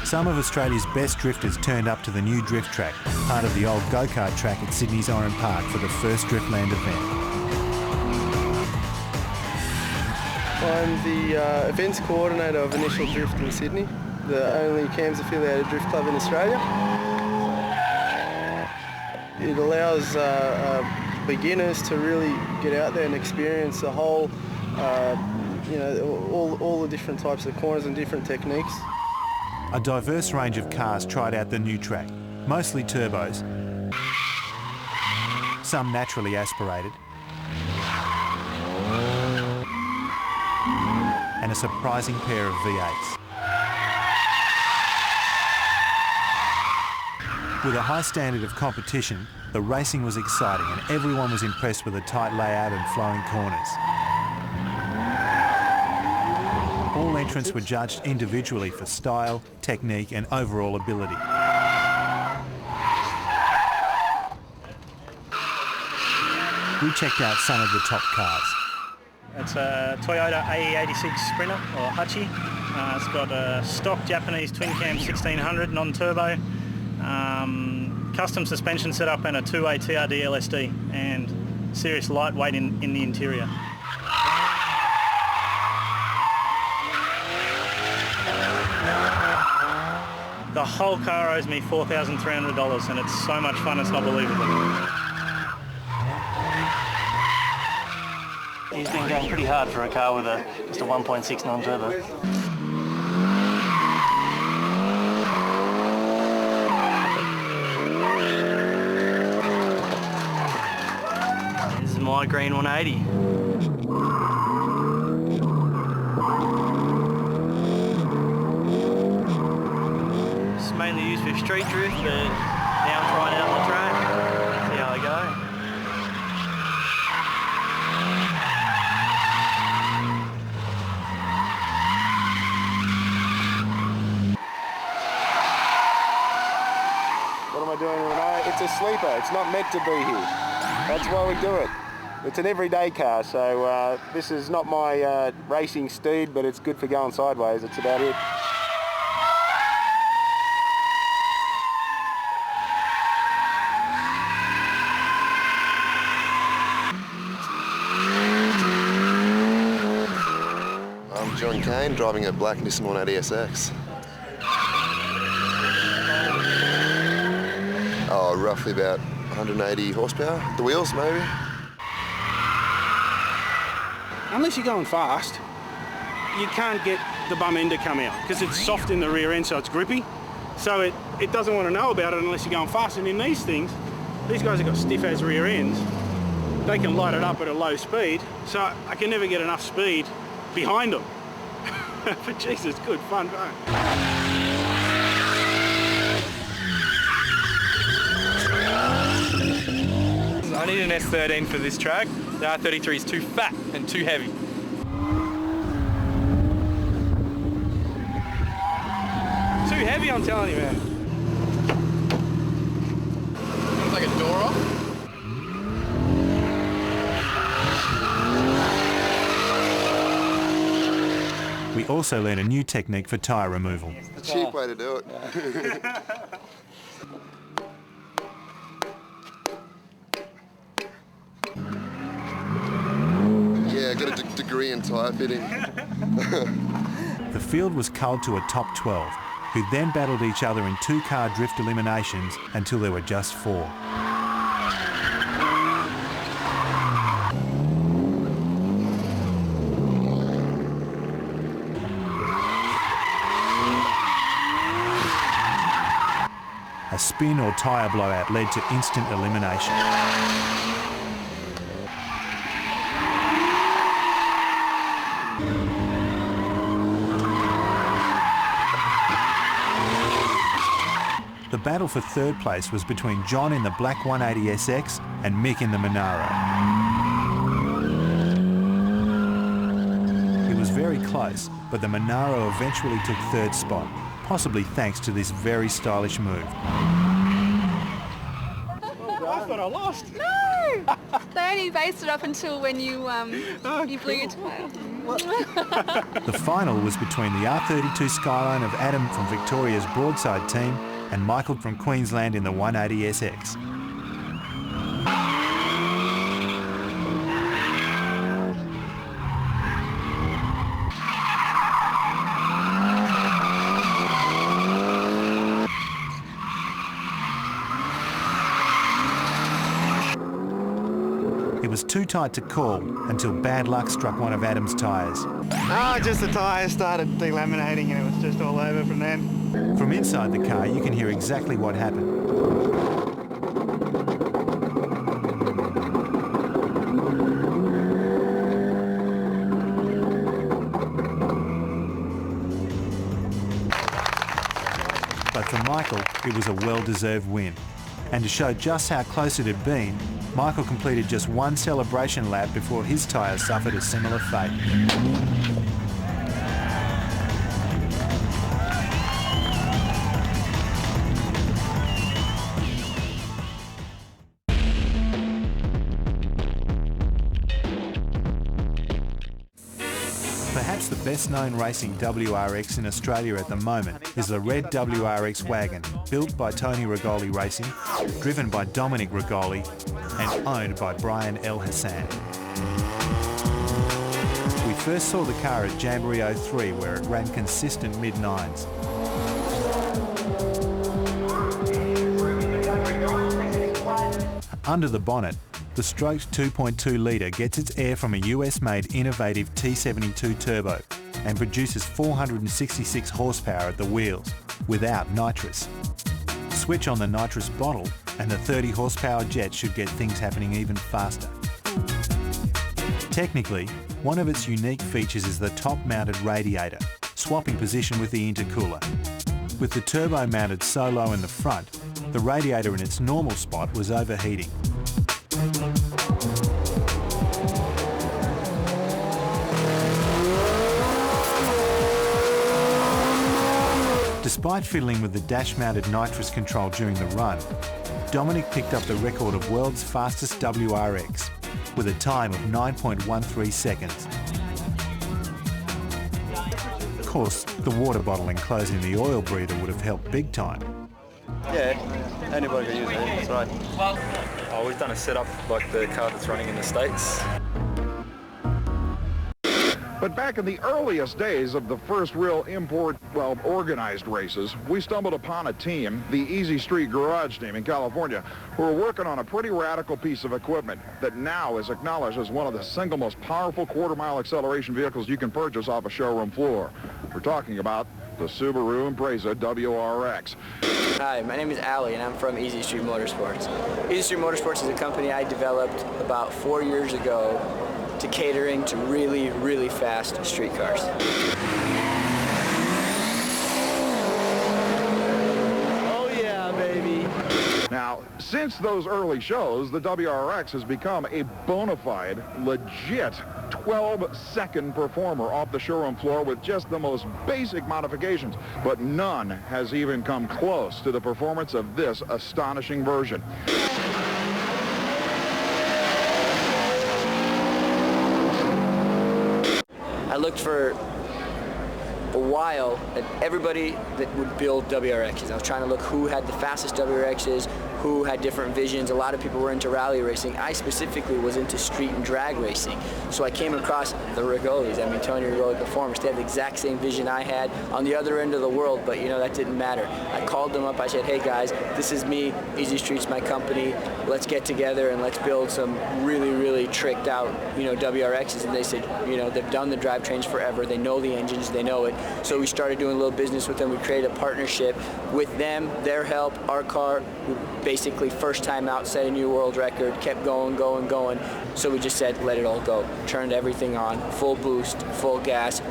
Some of Australia's best drifters turned up to the new drift track, part of the old go-kart track at Sydney's Oran Park, for the first Driftland event. I'm the events coordinator of Initial Drift in Sydney, the only CAMS affiliated drift club in Australia. It allows beginners to really get out there and experience the whole, all the different types of corners and different techniques. A diverse range of cars tried out the new track, mostly turbos, some naturally aspirated, and a surprising pair of V8s. With a high standard of competition, the racing was exciting and everyone was impressed with the tight layout and flowing corners. All entrants were judged individually for style, technique and overall ability. We checked out some of the top cars. It's a Toyota AE86 Sprinter, or Hachi. It's got a stock Japanese twin cam 1600 non-turbo, custom suspension setup and a 2-way TRD LSD, and serious lightweight in the interior. The whole car owes me $4,300 and it's so much fun, it's not believable. He's been going pretty hard for a car with just a 1.6 non-turbo. This is my green 180. Mainly used for street drift, but now I'm trying out on the track. See how I go. What am I doing, Renee? It's a sleeper. It's not meant to be here. That's why we do it. It's an everyday car, so this is not my racing steed, but it's good for going sideways. That's about it. John Kane, driving a black Nissan 180SX. Oh, roughly about 180 horsepower. The wheels, maybe. Unless you're going fast, you can't get the bum end to come out because it's soft in the rear end, so it's grippy. So it doesn't want to know about it unless you're going fast. And in these things, these guys have got stiff as rear ends. They can light it up at a low speed, so I can never get enough speed behind them. But jeez, it's good fun, right? I need an S13 for this track. The R33 is too fat and too heavy. Too heavy, I'm telling you, man. It's like a door off. We also learned a new technique for tyre removal. A cheap way to do it. Yeah, I got a degree in tyre fitting. The field was culled to a top 12, who then battled each other in 2-car drift eliminations until there were just 4. A spin or tyre blowout led to instant elimination. The battle for third place was between John in the black 180SX and Mick in the Monaro. It was very close, but the Monaro eventually took third spot, possibly thanks to this very stylish move. I thought I lost. No! They only based it up until when you you blew your tyre. The final was between the R32 Skyline of Adam from Victoria's Broadside team and Michael from Queensland in the 180SX. It was too tight to call until bad luck struck one of Adam's tyres. Just the tyre started delaminating and it was just all over from then. From inside the car, you can hear exactly what happened. But for Michael, it was a well-deserved win. And to show just how close it had been, Michael completed just one celebration lap before his tyres suffered a similar fate. Perhaps the best-known racing WRX in Australia at the moment is the red WRX wagon, built by Tony Rigoli Racing, driven by Dominic Rigoli, and owned by Brian El Hassan. We first saw the car at Jamboree 03, where it ran consistent mid-nines. Under the bonnet, the stroked 2.2 litre gets its air from a US-made innovative T72 turbo and produces 466 horsepower at the wheels, without nitrous. Switch on the nitrous bottle and the 30 horsepower jet should get things happening even faster. Technically, one of its unique features is the top-mounted radiator, swapping position with the intercooler. With the turbo mounted so low in the front, the radiator in its normal spot was overheating. Despite fiddling with the dash-mounted nitrous control during the run, Dominic picked up the record of world's fastest WRX with a time of 9.13 seconds. Of course, the water bottle enclosing the oil breather would have helped big time. Yeah, anybody can use it, that's right. Oh, we've done a setup like the car that's running in the States. But back in the earliest days of the first real organized races, we stumbled upon a team, the Easy Street Garage team in California, who were working on a pretty radical piece of equipment that now is acknowledged as one of the single most powerful quarter-mile acceleration vehicles you can purchase off a showroom floor. We're talking about the Subaru Impreza WRX. Hi, my name is Ali and I'm from Easy Street Motorsports. Easy Street Motorsports is a company I developed about 4 years ago to catering to really, really fast street cars. Oh yeah, baby. Now, since those early shows, the WRX has become a bona fide, legit 12-second performer off the showroom floor with just the most basic modifications, but none has even come close to the performance of this astonishing version. I looked for a while at everybody that would build WRXs. I was trying to look who had the fastest WRXs, who had different visions. A lot of people were into rally racing. I specifically was into street and drag racing. So I came across the Rigolis. I mean, Tony Rigoli Performance. They had the exact same vision I had on the other end of the world, but you know, that didn't matter. I called them up. I said, hey guys, this is me. Easy Street's my company. Let's get together and let's build some really, really tricked out, you know, WRXs. And they said, you know, they've done the drivetrains forever. They know the engines. They know it. So we started doing a little business with them. We created a partnership with them, their help, our car. We basically first time out set a new world record, kept going. So we just said, let it all go. Turned everything on, full boost, full gas,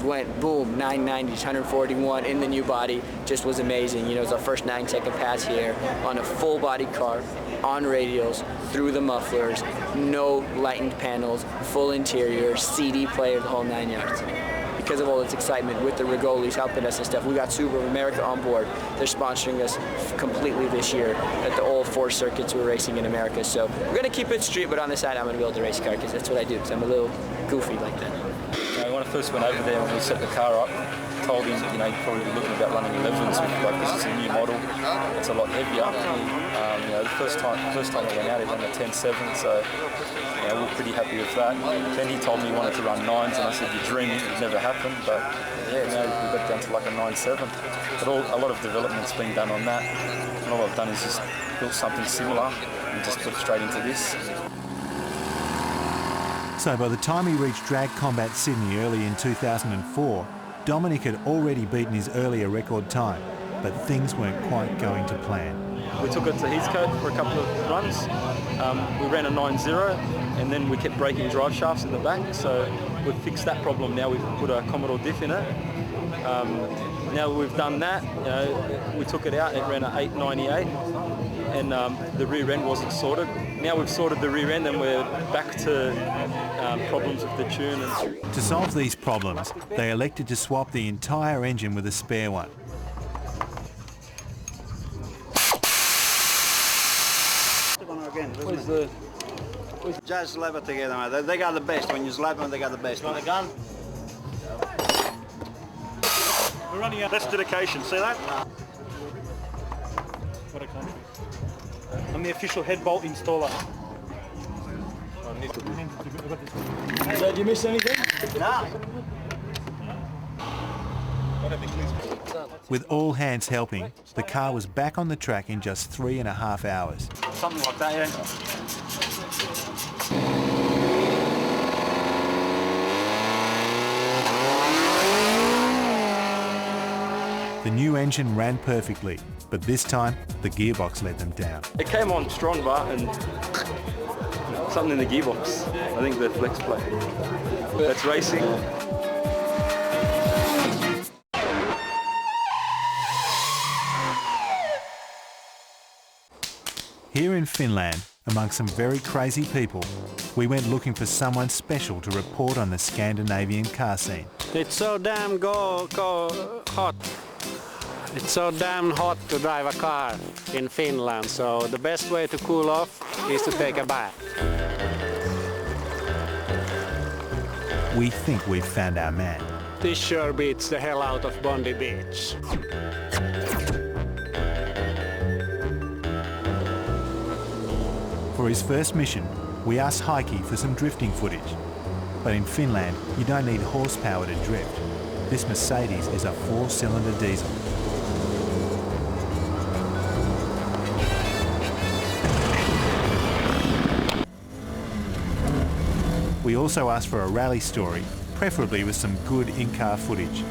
went boom, 990, 141 in the new body. Just was amazing. You know, it was our first 9-second pass here on a full body car, on radials, through the mufflers, no lightened panels, full interior, CD player, the whole 9 yards. Because of all this excitement with the Rigolis helping us and stuff, we got Subaru of America on board. They're sponsoring us completely this year at the all 4 circuits we're racing in America. So we're going to keep it street, but on the side I'm going to be able to race car because that's what I do, because I'm a little goofy like that. When I first went over there, when we set the car up, told him, you know, you'd probably be looking about running 11s with, like, this is a new model, it's a lot heavier. You know, the first time I went out, he ran a 10.7, so you know, we're pretty happy with that. Then he told me he wanted to run 9s, and I said, you're dreaming, it never happened, but yeah, you know, we got down to like a 9.7. But a lot of development's been done on that, and all I've done is just built something similar and just put it straight into this. So by the time he reached Drag Combat Sydney early in 2004, Dominic had already beaten his earlier record time, but things weren't quite going to plan. We took it to Heathcote for a couple of runs. We ran a 9.0 and then we kept breaking drive shafts in the back, so we've fixed that problem now. We've put a Commodore diff in it. Now we've done that, you know, we took it out, it ran an 898 and the rear end wasn't sorted. Now we've sorted the rear end and we're back to problems with the tune. To solve these problems, they elected to swap the entire engine with a spare one. Just slap it together, mate. They got the best. When you slap them, they got the best. On the gun. We're running out. That's dedication. See that? What a country. I'm the official head bolt installer. Did you miss anything? No. With all hands helping, the car was back on the track in just 3.5 hours. Something like that, yeah. The new engine ran perfectly, but this time the gearbox let them down. It came on strong, and something in the gearbox. I think the flex plate. That's racing. Here in Finland, among some very crazy people, we went looking for someone special to report on the Scandinavian car scene. It's so damn hot. It's so damn hot to drive a car in Finland, so the best way to cool off is to take a bath. We think we've found our man. This sure beats the hell out of Bondi Beach. For his first mission, we asked Heikki for some drifting footage. But in Finland, you don't need horsepower to drift. This Mercedes is a 4-cylinder diesel. We also asked for a rally story, preferably with some good in-car footage.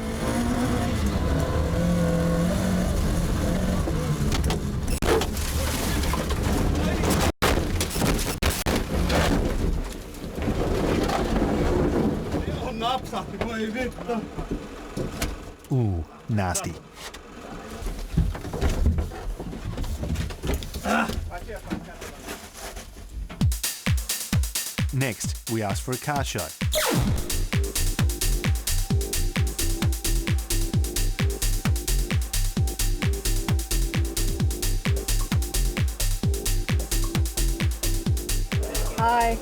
Ooh, nasty. Next, we asked for a car show. Hi.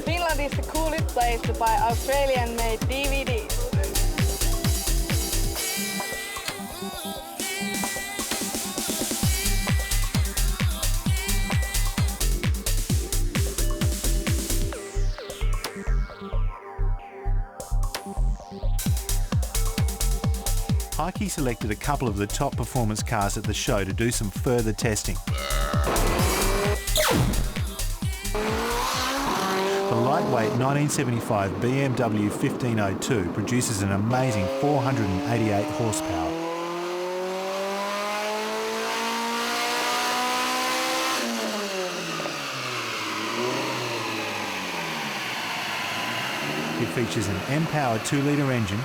Finland is the coolest place to buy Australian-made DVDs. Heikki selected a couple of the top performance cars at the show to do some further testing. The lightweight 1975 BMW 1502 produces an amazing 488 horsepower. It features an M-powered 2-litre engine,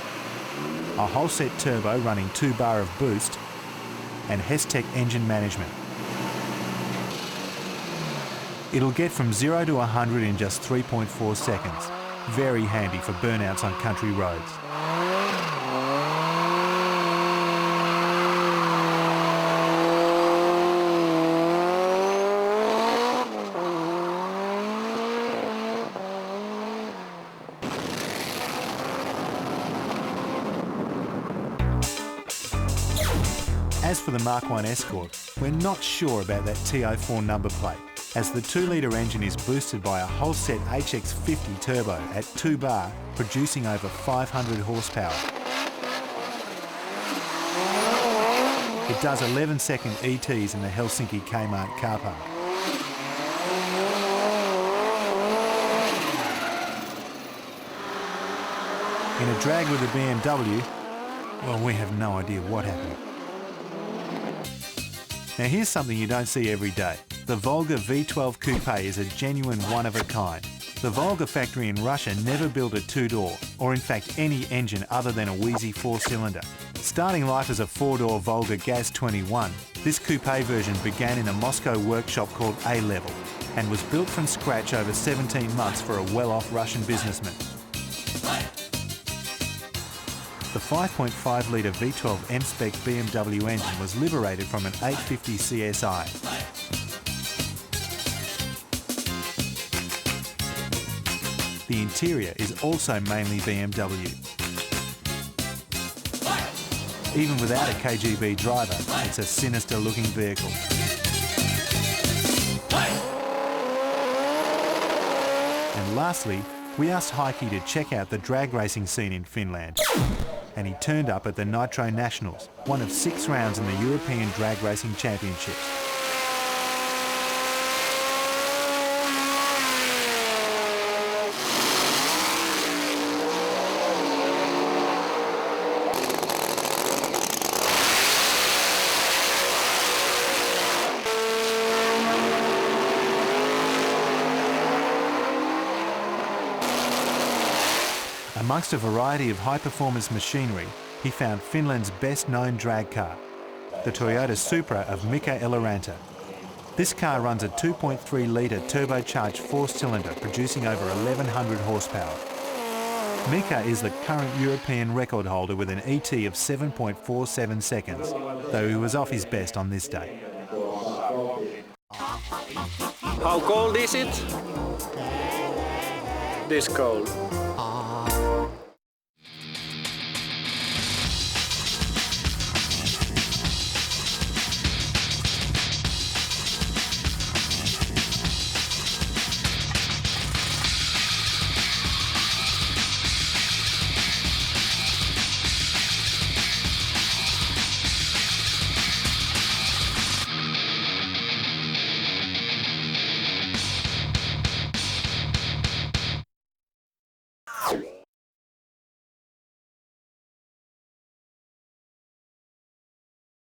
a whole-set turbo running 2 bar of boost, and Hestech engine management. It'll get from 0 to 100 in just 3.4 seconds. Very handy for burnouts on country roads. As for the Mark 1 Escort, we're not sure about that T04 number plate, as the 2-litre engine is boosted by a whole-set HX50 turbo at 2 bar, producing over 500 horsepower. It does 11-second ETs in the Helsinki Kmart car park. In a drag with a BMW, well, we have no idea what happened. Now here's something you don't see every day. The Volga V12 Coupe is a genuine one-of-a-kind. The Volga factory in Russia never built a 2-door, or in fact any engine other than a wheezy 4-cylinder. Starting life as a 4-door Volga Gaz-21, this coupe version began in a Moscow workshop called A-Level and was built from scratch over 17 months for a well-off Russian businessman. The 5.5-litre V12 M-Spec BMW engine was liberated from an 850 CSI. The interior is also mainly BMW. Even without a KGB driver, it's a sinister-looking vehicle. And lastly, we asked Heikki to check out the drag racing scene in Finland. And he turned up at the Nitro Nationals, one of 6 rounds in the European Drag Racing Championships. Amongst a variety of high-performance machinery, he found Finland's best-known drag car, the Toyota Supra of Mika Eloranta. This car runs a 2.3-litre turbocharged 4-cylinder, producing over 1,100 horsepower. Mika is the current European record holder with an ET of 7.47 seconds, though he was off his best on this day. How cold is it? This cold.